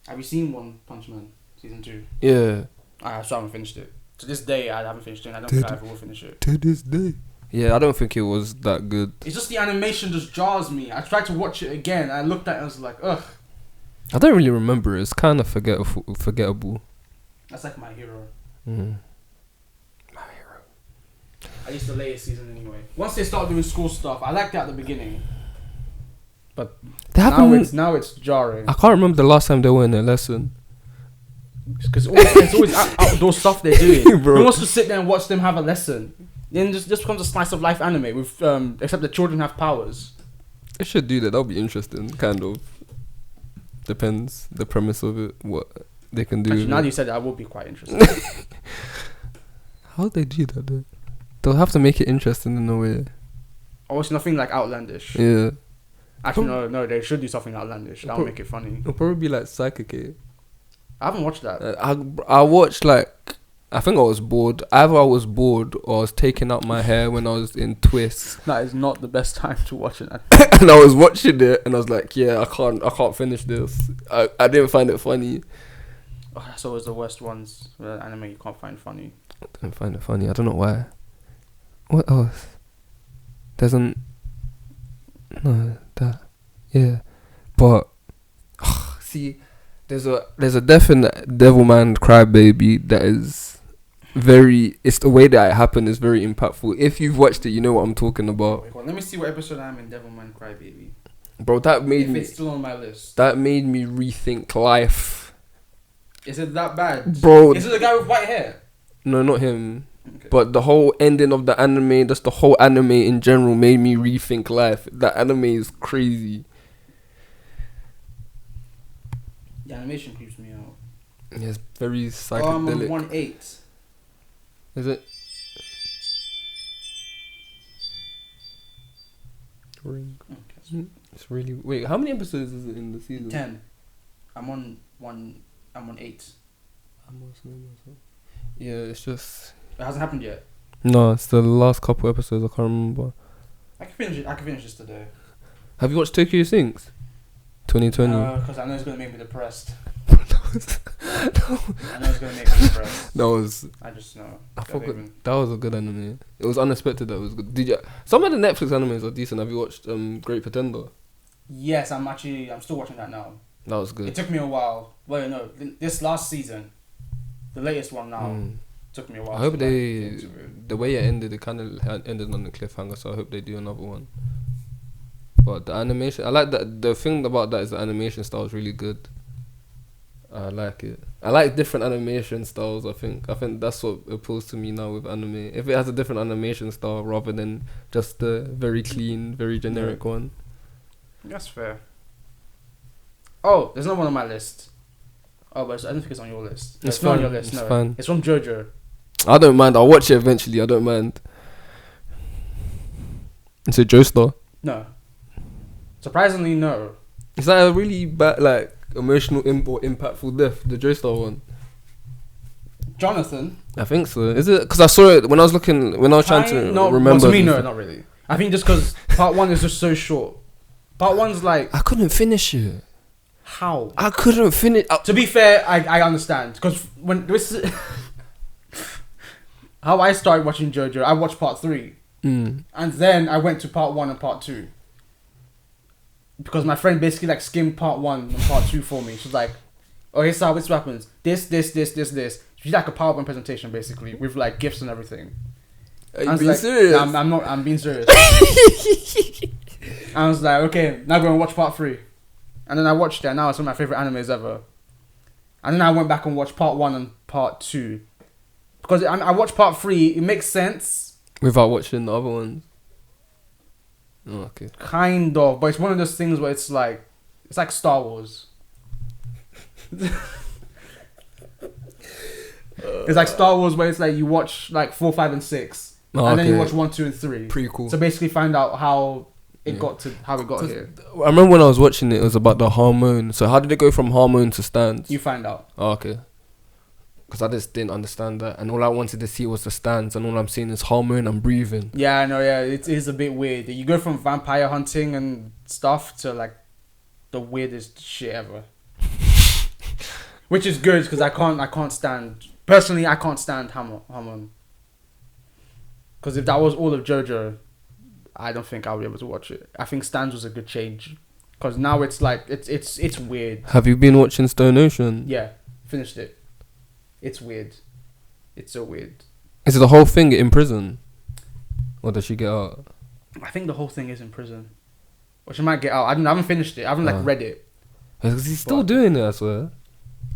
S2: Have you seen One Punch Man season 2?
S1: Yeah.
S2: I still haven't finished it. To this day, I haven't finished it. And I don't think I ever will finish it.
S1: To this day. Yeah, I don't think it was that good.
S2: It's just the animation just jars me. I tried to watch it again. I looked at it and I was like, ugh.
S1: I don't really remember it. It's kind of forgettable.
S2: That's like My Hero.
S1: My Hero.
S2: I used the latest season anyway. Once they start doing school stuff, I liked that at the beginning. But now it's jarring.
S1: I can't remember the last time they were in a lesson.
S2: Because it's always outdoor stuff they're doing. Bro. Who wants to sit there and watch them have a lesson? Then just becomes a slice of life anime with except the children have powers.
S1: They should do that. That'll be interesting. Kind of. Depends the premise of it. What they can do.
S2: Actually, now that you said it, I will be quite interested.
S1: How they do that though? They'll have to make it interesting in a way.
S2: Oh, it's nothing like outlandish.
S1: Yeah.
S2: Actually, no. They should do something outlandish. That'll make it funny.
S1: It'll probably be like Psychic.
S2: I haven't watched that.
S1: I watched like, I think I was bored. Either I was bored or I was taking out my hair when I was in Twist.
S2: That is not the best time to watch it.
S1: And I was watching it and I was like, yeah, I can't finish this. I didn't find it funny.
S2: Oh, that's always the worst ones. Anime you can't find funny.
S1: I didn't find it funny. I don't know why. What else? Doesn't. No, that. Yeah. But. See. There's a definite Devilman Crybaby that is very. It's the way that it happened is very impactful. If you've watched it, you know what I'm talking about.
S2: Wait, let me see what episode I'm in Devilman Crybaby.
S1: Bro, that made me.
S2: If it's still on my list.
S1: That made me rethink life.
S2: Is it that bad?
S1: Bro.
S2: Is it the guy with white hair?
S1: No, not him. Okay. But the whole ending of the anime, just the whole anime in general, made me rethink life. That anime is crazy.
S2: The animation creeps me out.
S1: Yeah, it's very psychedelic.
S2: 1-8.
S1: Is it? Ring. Okay. It's really... Wait, how many episodes is it in the season?
S2: 10. I'm on 8.
S1: Yeah, it's just...
S2: It hasn't happened yet?
S1: No, it's the last couple episodes. I can't remember.
S2: I can finish this today.
S1: Have you watched Tokyo Sinks? 2020?
S2: No, because I know it's going to make me depressed. I know it's going to make me depressed. I just know.
S1: I forgot. That was a good anime. It was unexpected that it was good. Some of the Netflix animes are decent. Have you watched Great Pretender?
S2: Yes, I'm still watching that now.
S1: That was good.
S2: It took me a while. Well, no, this last season, the latest one now, took me a while.
S1: I hope the way it ended, it kind of ended on a cliffhanger, so I hope they do another one. But the animation, I like that. The thing about that is the animation style is really good. I like it. I like different animation styles. I think that's what appeals to me now with anime. If it has a different animation style rather than just the very clean, very generic one.
S2: That's fair. Oh, there's no one on my list. Oh, but I don't think it's on your list.
S1: It's fine.
S2: Not on your list.
S1: It's
S2: no,
S1: fine.
S2: It's from JoJo.
S1: I don't mind. I'll watch it eventually. I don't mind. Is it Joestar?
S2: No. Surprisingly, no.
S1: Is that a really bad, like, emotional or impactful death? The Joestar one.
S2: Jonathan.
S1: I think so. Is it? Because I saw it when I was trying to remember.
S2: Well, to me, no, not really. I think just because part 1 is just so short. Part 1's like...
S1: I couldn't finish it.
S2: How?
S1: I couldn't finish...
S2: To be fair, I understand. Because when this... how I started watching JoJo, I watched part 3. And then I went to part 1 and part 2. Because my friend basically like skimmed part 1 and part 2 for me. She's like, okay, so this happens. This. She's like a PowerPoint presentation basically with like GIFs and everything.
S1: Are you being serious?
S2: No, I'm not. I'm being serious. I was like, okay, now go and watch part 3. And then I watched it, and now it's one of my favourite animes ever. And then I went back and watched part 1 and part 2. Because I watched part 3, it makes sense.
S1: Without watching the other ones? Oh, okay.
S2: Kind of, but it's one of those things where it's like Star Wars. It's like Star Wars where it's like you watch like 4, 5, and 6. And then you watch 1, 2, and 3.
S1: Pretty cool.
S2: So basically find out how it got here.
S1: I remember when I was watching it was about the hormone. So how did it go from hormone to stands?
S2: You find out.
S1: Oh, okay. Because I just didn't understand that. And all I wanted to see was the stands. And all I'm seeing is hormone and breathing.
S2: Yeah, I know, yeah. It is a bit weird. You go from vampire hunting and stuff to like the weirdest shit ever. Which is good because I can't stand... Personally, I can't stand hormone. Because if that was all of JoJo, I don't think I'll be able to watch it. I think Stands was a good change. Because now it's like... It's weird.
S1: Have you been watching Stone Ocean?
S2: Yeah. Finished it. It's weird. It's so weird.
S1: Is it the whole thing in prison? Or does she get out?
S2: I think the whole thing is in prison. Or she might get out. I haven't finished it. I haven't read it.
S1: Is he still doing it, I swear?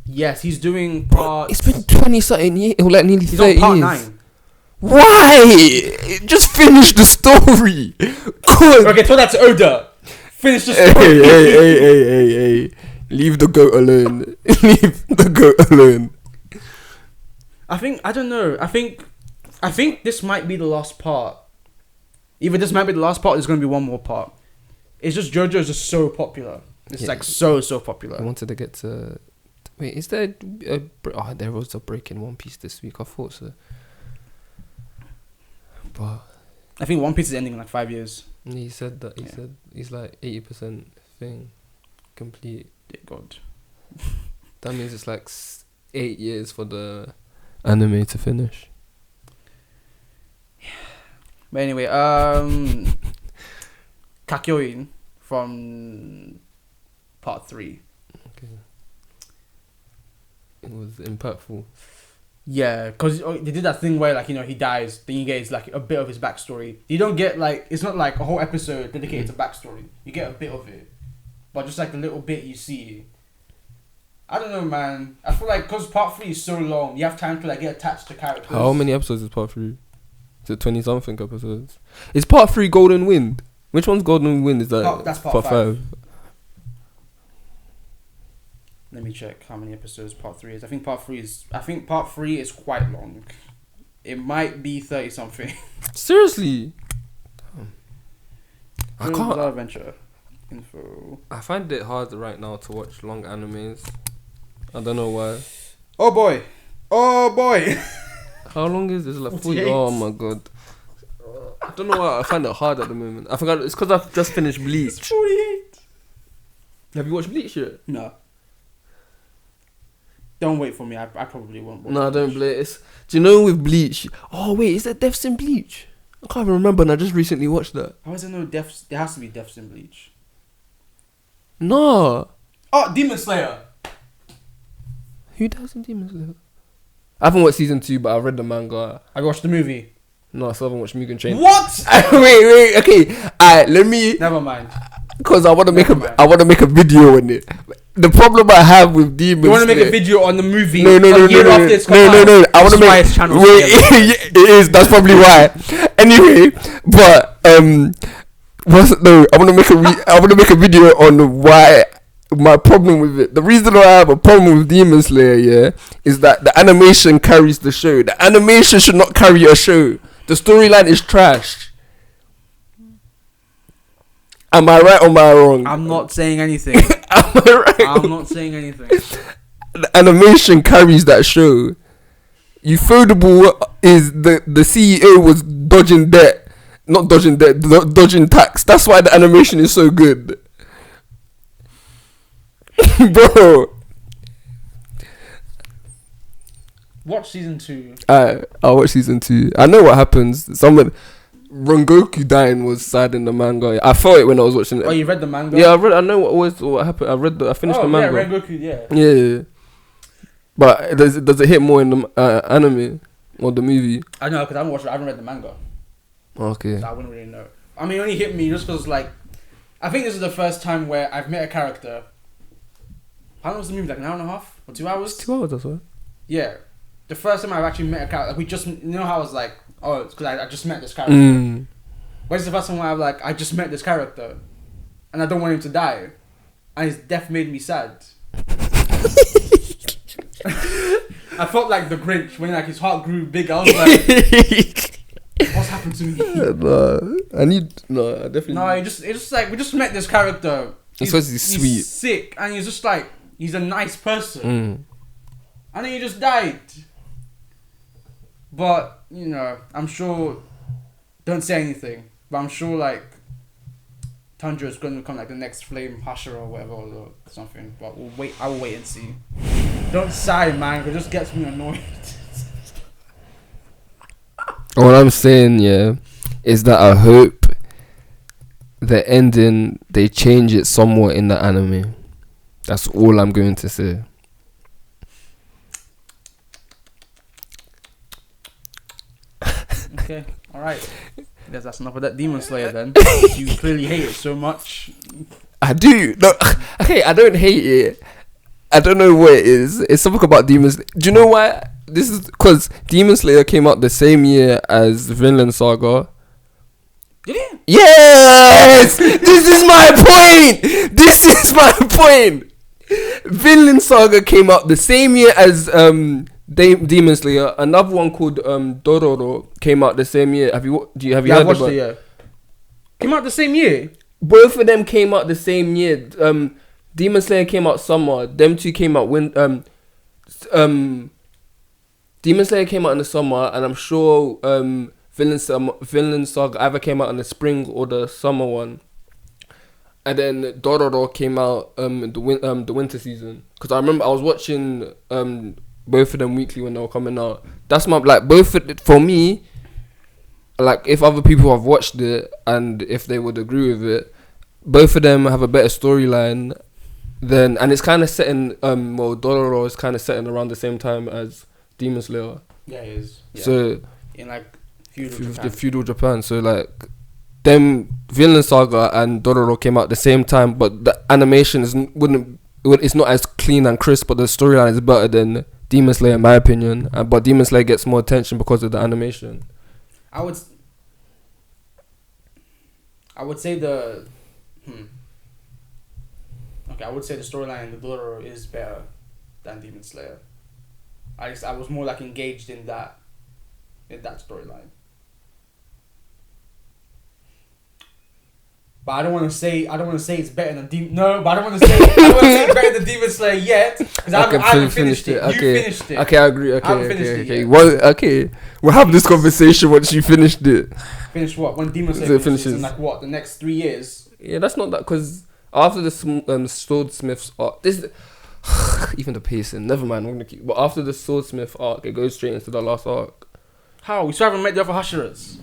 S2: Yes, he's doing part...
S1: It's been 20-something years. Like nearly 30 years.
S2: He's on part 9.
S1: Why? Just finish the story. God.
S2: Okay, tell that to Oda. Finish the story.
S1: Hey. Leave the goat alone. Leave the goat alone.
S2: I don't know. I think this might be the last part. Either this might be the last part, there's going to be one more part. It's just JoJo is just so popular. It's like so popular.
S1: I wanted to get to... Wait, is there there was a break in One Piece this week. I thought so. But...
S2: I think One Piece is ending in like 5 years.
S1: He said that. He said he's like 80% thing complete.
S2: Dear God.
S1: That means it's like 8 years for the anime to finish.
S2: Yeah. But anyway, Kakyoin from part 3.
S1: Okay. It was impactful.
S2: Yeah, because they did that thing where, like, you know, he dies, then you get like a bit of his backstory. You don't get like, it's not like a whole episode dedicated to backstory. You get a bit of it, but just like the little bit you see, I don't know, man. I feel like because part 3 is so long, you have time to like get attached to characters.
S1: How many episodes is part 3? Is it 20 something episodes? Is part 3 Golden Wind? Which one's Golden Wind? Is that?
S2: That's part 5. Let me check how many episodes part 3 is. I think part 3 is quite long. It might be 30 something.
S1: Seriously? I can't.
S2: Adventure info.
S1: I find it hard right now to watch long animes. I don't know why.
S2: Oh boy.
S1: How long is this? Like
S2: 48.
S1: Oh my god. I don't know why I find it hard at the moment. I forgot. It's because I've just finished Bleach.
S2: It's 48.
S1: Have you watched Bleach yet?
S2: No. Don't wait for me. I probably won't watch.
S1: No, don't play it. Do you know with Bleach? Oh wait, is there deaths in Bleach? I can't even remember, and I just recently watched that.
S2: How is there no deaths? There has to be deaths in Bleach.
S1: No.
S2: Oh, Demon Slayer.
S1: Who dies in Demon Slayer? I haven't watched season 2, but I've read the manga.
S2: I watched the movie.
S1: No, I still haven't watched Mugen Train.
S2: What?
S1: wait, okay. Alright, let me.
S2: Never mind.
S1: Because I want to make a video on it. The problem I have with Demon Slayer.
S2: You want to make a video on the movie?
S1: No. I want to make. It is. That's probably why. Anyway, but I want to make a video on why my problem with it. The reason why I have a problem with Demon Slayer, yeah, is that the animation carries the show. The animation should not carry a show. The storyline is trash. Am I right or am I wrong?
S2: I'm not saying anything.
S1: Am I right?
S2: I'm not saying anything.
S1: The animation carries that show. Ufotable is the CEO was dodging debt. Not dodging debt, dodging tax. That's why the animation is so good. Bro.
S2: Watch season 2.
S1: I'll watch season 2. I know what happens. Rengoku dying was sad in the manga. I felt it when I was watching it.
S2: Oh, you read the manga?
S1: Yeah, I know what happened. I finished the manga.
S2: Yeah, Rengoku, yeah.
S1: Yeah. But does it hit more in the anime or the movie?
S2: I know, because I haven't read the manga.
S1: Okay.
S2: So I wouldn't really know. I mean, it only hit me just because, like, I think this is the first time where I've met a character. How long was the movie? Like an hour and a half? Or 2 hours?
S1: 2 hours, that's right.
S2: Yeah. The first time I've actually met a character, like, you know how I was like, oh, it's because I just met this character. Where's the first time where I'm like, I just met this character and I don't want him to die. And his death made me sad. I felt like the Grinch when like his heart grew big. I was like, what's happened to me?
S1: I definitely.
S2: No, it's just like we just met this character.
S1: He's sweet.
S2: He's sick, and he's just like he's a nice person, and then he just died. But you know, I'm sure. Don't say anything. But I'm sure like Tundra is going to become like the next Flame Husher or whatever or something. But we'll wait. I will wait and see. Don't sigh, man. It just gets me annoyed.
S1: What I'm saying, yeah, is that I hope the ending they change it somewhat in the anime. That's all I'm going to say.
S2: Okay, all right. I guess that's enough of that Demon Slayer then. You clearly hate it so much.
S1: I do. No, okay, I don't hate it. I don't know what it is. It's something about Demon Slayer. Do you know why? This is because Demon Slayer came out the same year as Vinland Saga.
S2: Did it?
S1: Yes! This is my point! This is my point! Vinland Saga came out the same year as Demon Slayer. Another one called Dororo came out the same year. Have you heard
S2: watched
S1: about
S2: it? Yeah. Came out the same year?
S1: Both of them came out the same year. Demon Slayer came out summer. Them two came out Demon Slayer came out in the summer, and I'm sure Vinland Saga either came out in the spring or the summer one. And then Dororo came out the winter season. Because I remember I was watching both of them weekly when they were coming out. That's my for me. Like if other people have watched it and if they would agree with it, both of them have a better storyline. And it's kind of set in Dororo is kind of set in around the same time as Demon Slayer.
S2: Yeah, it is. Yeah.
S1: So
S2: in like
S1: feudal Japan. So like them Vinland Saga and Dororo came out at the same time, but the animation it's not as clean and crisp, but the storyline is better than Demon Slayer in my opinion. But Demon Slayer gets more attention because of the animation.
S2: I would say the Okay, I would say the storyline in the Dororo is better than Demon Slayer. I was more like engaged in that storyline. But I don't want to say it's better than Demon. No, but I don't want to say it's better than Demon Slayer yet because I haven't finished it.
S1: Okay.
S2: You finished it.
S1: Okay, I agree. Okay,
S2: I haven't finished it
S1: okay.
S2: yet.
S1: Well, okay, we'll have this conversation once you finished it.
S2: Finish what? When Demon Slayer finishes in like what? The next 3 years?
S1: Yeah, that's not that because after the Swordsmith's arc, this even the pacing. Never mind. I'm gonna keep. But after the Swordsmith arc, it goes straight into the last arc.
S2: How? We still haven't met the other Hashiras.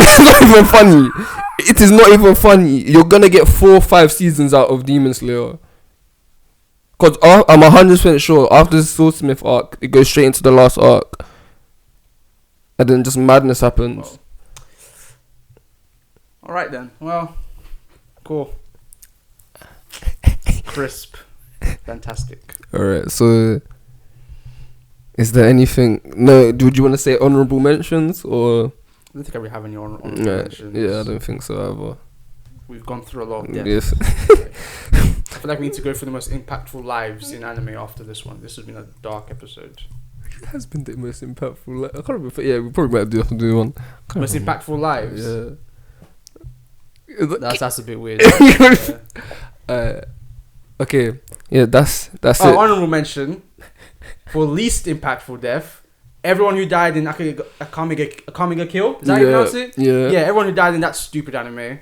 S1: It's not even funny. It is not even funny. You're gonna get 4 or 5 seasons out of Demon Slayer. Cause I'm 100% sure after the Swordsmith arc, it goes straight into the last arc, and then just madness happens.
S2: Well. All right then. Well, cool. Crisp, fantastic.
S1: All right. So, is there anything? No. Would you want to say honorable mentions or?
S2: I don't think I really have any honorable mentions.
S1: Yeah, I don't think so either.
S2: We've gone through a lot of depth.
S1: Yes.
S2: I feel like we need to go for the most impactful lives in anime after this one. This has been a dark episode.
S1: It has been the most impactful. I can't remember. Yeah, we probably might have to do one.
S2: Most impactful lives.
S1: Yeah.
S2: That's a bit weird.
S1: Okay. Yeah, that's it.
S2: Honorable mention for least impactful death. Everyone who died in Akamiga Kill. Is that how you pronounce it?
S1: Yeah.
S2: Yeah, everyone who died in that stupid anime.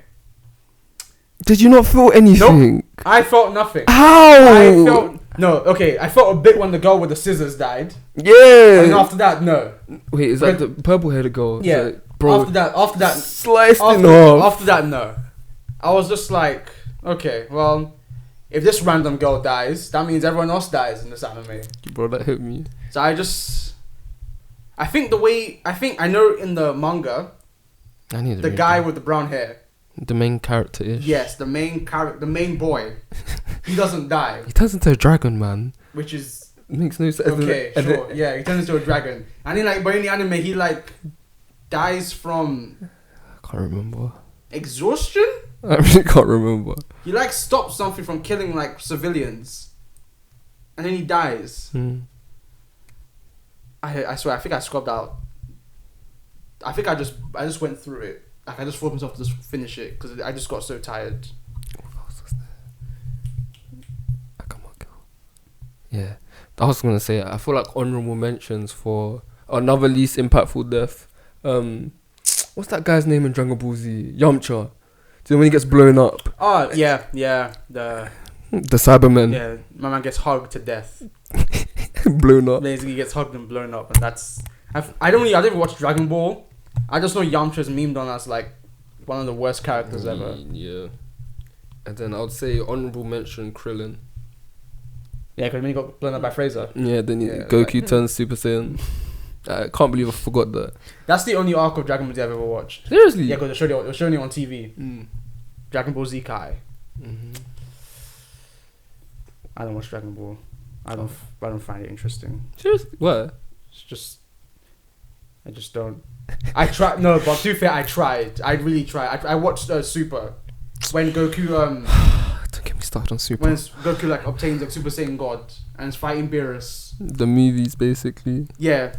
S1: Did you not feel anything?
S2: Nope. I felt nothing.
S1: How?
S2: I felt a bit when the girl with the scissors died.
S1: Yeah.
S2: And after that, no.
S1: Wait, is that the purple-haired girl?
S2: Yeah.
S1: Like, bro.
S2: After that,
S1: sliced in half.
S2: After that, no. I was just like, okay, well, if this random girl dies, that means everyone else dies in this anime.
S1: Bro, that hit me.
S2: So I know in the manga, the guy with the brown hair.
S1: The main character is.
S2: Yes, the main boy. He doesn't die.
S1: He turns into a dragon, man.
S2: Which is
S1: it makes no sense.
S2: Okay, sure. Yeah, he turns into a dragon. And but in the anime he dies from
S1: I can't remember.
S2: Exhaustion?
S1: I really can't remember.
S2: He stops something from killing civilians. And then he dies. I swear, I think I scrubbed out. I think I just went through it. I just forced myself to just finish it because I just got so tired.
S1: What else was there? Come on, girl. Yeah, I was gonna say I feel like honorable mentions for another least impactful death. What's that guy's name in Dragon Ball Z? Yamcha. Do you know when he gets blown up?
S2: Oh yeah, the
S1: Cyberman.
S2: Yeah, my man gets hugged to death.
S1: Blown up.
S2: Basically, he gets hugged and blown up, and that's. I didn't watch Dragon Ball. I just know Yamcha's memed on as one of the worst characters ever.
S1: Yeah. And then I would say honorable mention Krillin.
S2: Yeah, because when he got blown up by Frieza.
S1: Yeah, then Goku turns Super Saiyan. I can't believe I forgot that.
S2: That's the only arc of Dragon Ball Z I've ever watched.
S1: Seriously?
S2: Yeah, because they were showing it on TV. Dragon Ball Z Kai.
S1: Mm-hmm.
S2: I don't watch Dragon Ball. I don't find it interesting.
S1: Seriously? What?
S2: It's just. I just don't. I tried. No, but to be fair, I tried. I really tried. I watched Super when Goku.
S1: Don't get me started on Super.
S2: When Goku obtains Super Saiyan God and is fighting Beerus.
S1: The movies, basically.
S2: Yeah,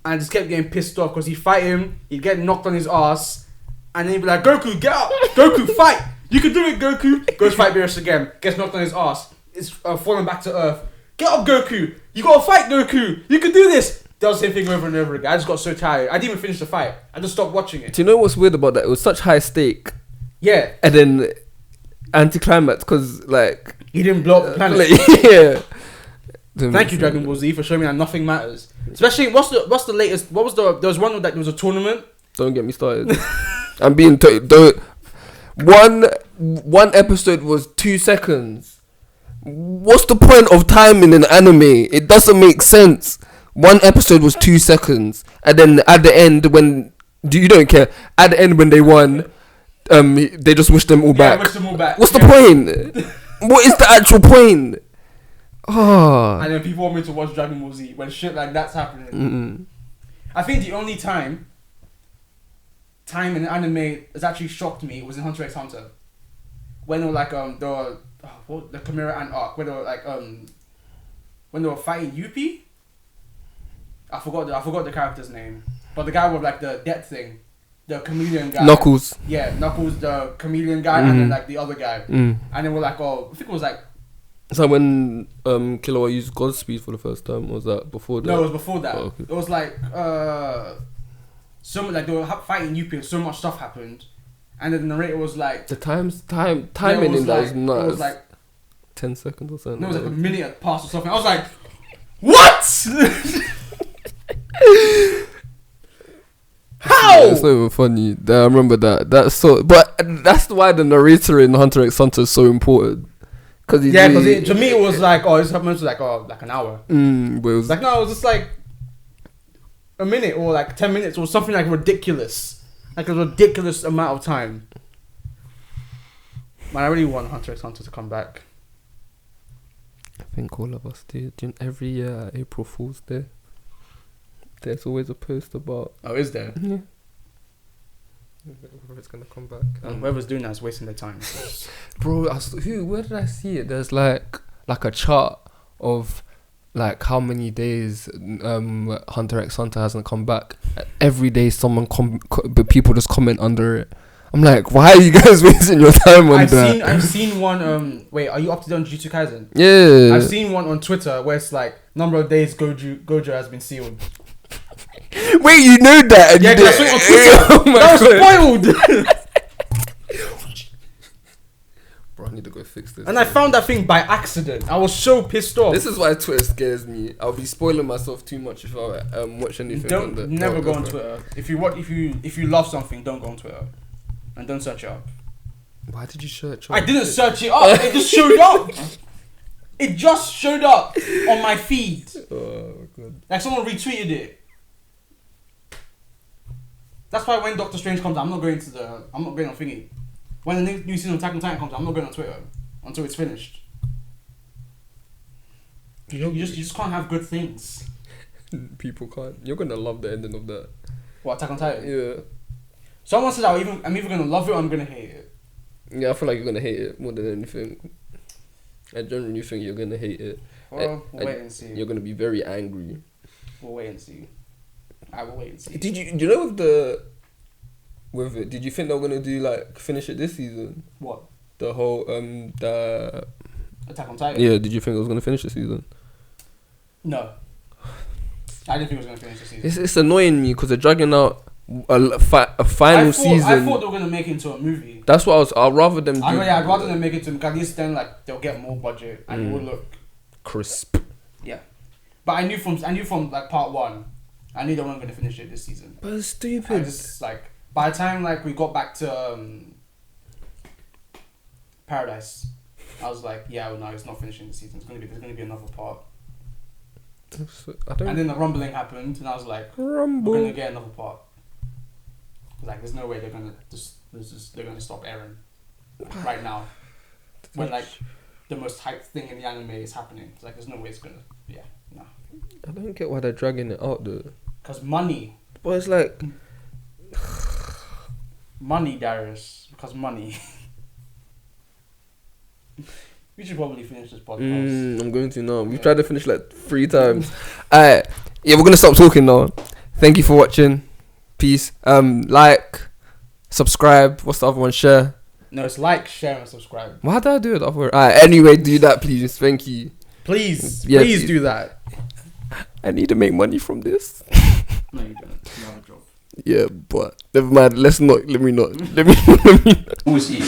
S2: and I just kept getting pissed off because he'd fight him, he'd get knocked on his ass, and then he'd be like, "Goku, get up! Goku, fight! You can do it, Goku!" Goes fight Beerus again, gets knocked on his ass. It's falling back to Earth. Get up, Goku! You gotta fight, Goku! You can do this! Does the same thing over and over again. I just got so tired. I didn't even finish the fight. I just stopped watching it.
S1: Do you know what's weird about that? It was such high stake.
S2: Yeah.
S1: And then anticlimax because
S2: he didn't blow up the planet.
S1: Yeah.
S2: Thank you, Dragon Ball Z, for showing me that nothing matters. Especially, what's the latest? What was there was one that there was a tournament.
S1: Don't get me started. I'm being one episode was 2 seconds. What's the point of time in an anime? It doesn't make sense. One episode was 2 seconds, and then at the end when you don't care. At the end when they won, they just wish them all back.
S2: Wish them all back.
S1: What's the point? What is the actual point? Oh.
S2: And then people want me to watch Dragon Ball Z when shit like that's happening.
S1: Mm-mm.
S2: I think the only time in anime has actually shocked me was in Hunter x Hunter, when they were like the Chimera Ant arc, when they were like when they were fighting Yuppie. I forgot the character's name, but the guy with like the death thing, the chameleon guy.
S1: Knuckles.
S2: Yeah, Knuckles, the chameleon guy, and then like the other guy, and they were like, I think it was like.
S1: Is that when Killua used Godspeed for the first time? Or was that before that?
S2: No, it was before that.
S1: Oh, okay.
S2: It was like so like they were fighting Yuppie, so much stuff happened, and then the narrator was like
S1: the timing in that was nuts.
S2: It was like
S1: 10 seconds or something.
S2: No, it was like a minute had passed or something. I was like, what? How?
S1: Yeah, it's not even funny. I remember that. But that's why the narrator in Hunter x Hunter is so important.
S2: Because to me it was like, it's meant to like an hour.
S1: But it was
S2: like, no, it was just like a minute or like 10 minutes or something like ridiculous. Like a ridiculous amount of time. Man, I really want Hunter x Hunter to come back.
S1: I think all of us do. Every year at April Fool's Day, there's always a post about...
S2: Oh, is there?
S1: Yeah. Whoever's gonna come back.
S2: Whoever's doing that is wasting their time.
S1: Bro, where did I see it? There's like a chart of like how many days Hunter x Hunter hasn't come back. Every day but people just comment under it. I'm like, why are you guys wasting your time on that?
S2: I've seen one. Wait, are you up to date on Jujutsu Kaisen?
S1: Yeah.
S2: I've seen one on Twitter where it's like number of days Gojo has been sealed.
S1: Wait, you know that?
S2: Yeah, because I saw it on Twitter. That was spoiled.
S1: Bro, I need to go fix this.
S2: And I found that thing by accident. I was so pissed off.
S1: This is why Twitter scares me. I'll be spoiling myself too much if I watch anything.
S2: Never go on Twitter. If you love something, don't go on Twitter, and don't search it up.
S1: Why did you search up?
S2: I didn't search it up. It just showed up. It just showed up on my feed.
S1: Oh god!
S2: Like someone retweeted it. That's why when Doctor Strange comes, I'm not going on thingy. When the new season of Attack on Titan comes, I'm not going on Twitter until it's finished. You just can't have good things.
S1: People can't. You're gonna love the ending of that.
S2: What, Attack on Titan?
S1: Yeah.
S2: Someone said I'm either gonna love it or I'm gonna hate it.
S1: Yeah, I feel like you're gonna hate it more than anything. I generally think you're gonna hate it.
S2: Well, we'll wait and see.
S1: You're gonna be very angry.
S2: We'll wait and see. I will wait and see.
S1: Do you know with it? Did you think they were gonna do like finish it this season?
S2: What?
S1: The whole the
S2: Attack on Titan.
S1: Yeah. Did you think it was gonna finish the season?
S2: No. I didn't think it was gonna finish the season.
S1: It's annoying me because they're dragging out a final season.
S2: I thought they were gonna make it into a movie.
S1: That's what I'd rather them do.
S2: I'd rather them make it to, because at least then like they'll get more budget and it will look
S1: crisp.
S2: Yeah, but I knew from like part one, I knew they weren't gonna finish it this season.
S1: But it's stupid.
S2: I just like by the time like we got back to Paradise, I was like, yeah, well, no, it's not finishing the season. There's gonna be another part. And then the rumbling happened, and I was like, we're gonna get another part. Like, there's no way they're gonna stop airing right now when like the most hyped thing in the anime is happening. It's like there's no way it's gonna. Yeah, no.
S1: I don't get why they're dragging it out though.
S2: Cause money.
S1: But it's like
S2: money, Darius. Because money. We should probably finish this podcast.
S1: I'm going to now. We've tried to finish like 3 times. Alright, yeah, we're gonna stop talking now. Thank you for watching. Peace. Like, subscribe. What's the other one? Share.
S2: No, it's like, share, and subscribe.
S1: Why did I do it? Alright, anyway, do that, please. Thank you.
S2: Please,
S1: yeah,
S2: please do that.
S1: I need to make money from this.
S2: No, you don't. You have a job.
S1: Yeah, but never mind. Let me not.
S2: Always eat.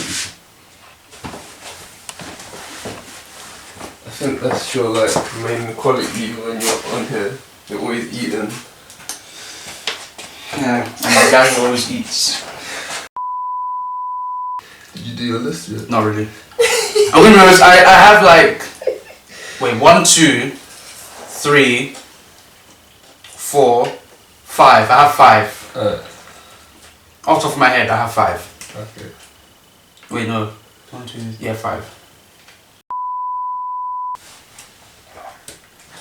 S1: I think that's your like main quality when you're on here. You're always eating.
S2: Yeah, and my guy always eats.
S1: Did you do your list yet?
S2: Not really. I'm gonna be honest, I have like 1, 2, 3, 4, 5. I have 5. Off the top of my head, I have 5.
S1: Okay.
S2: Wait, no. 1, 2, yeah, 5.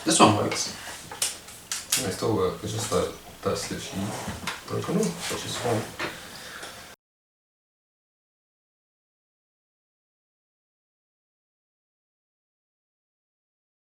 S2: This one works.
S1: Yeah, it still works. It's just like that's literally broken off, which is fine.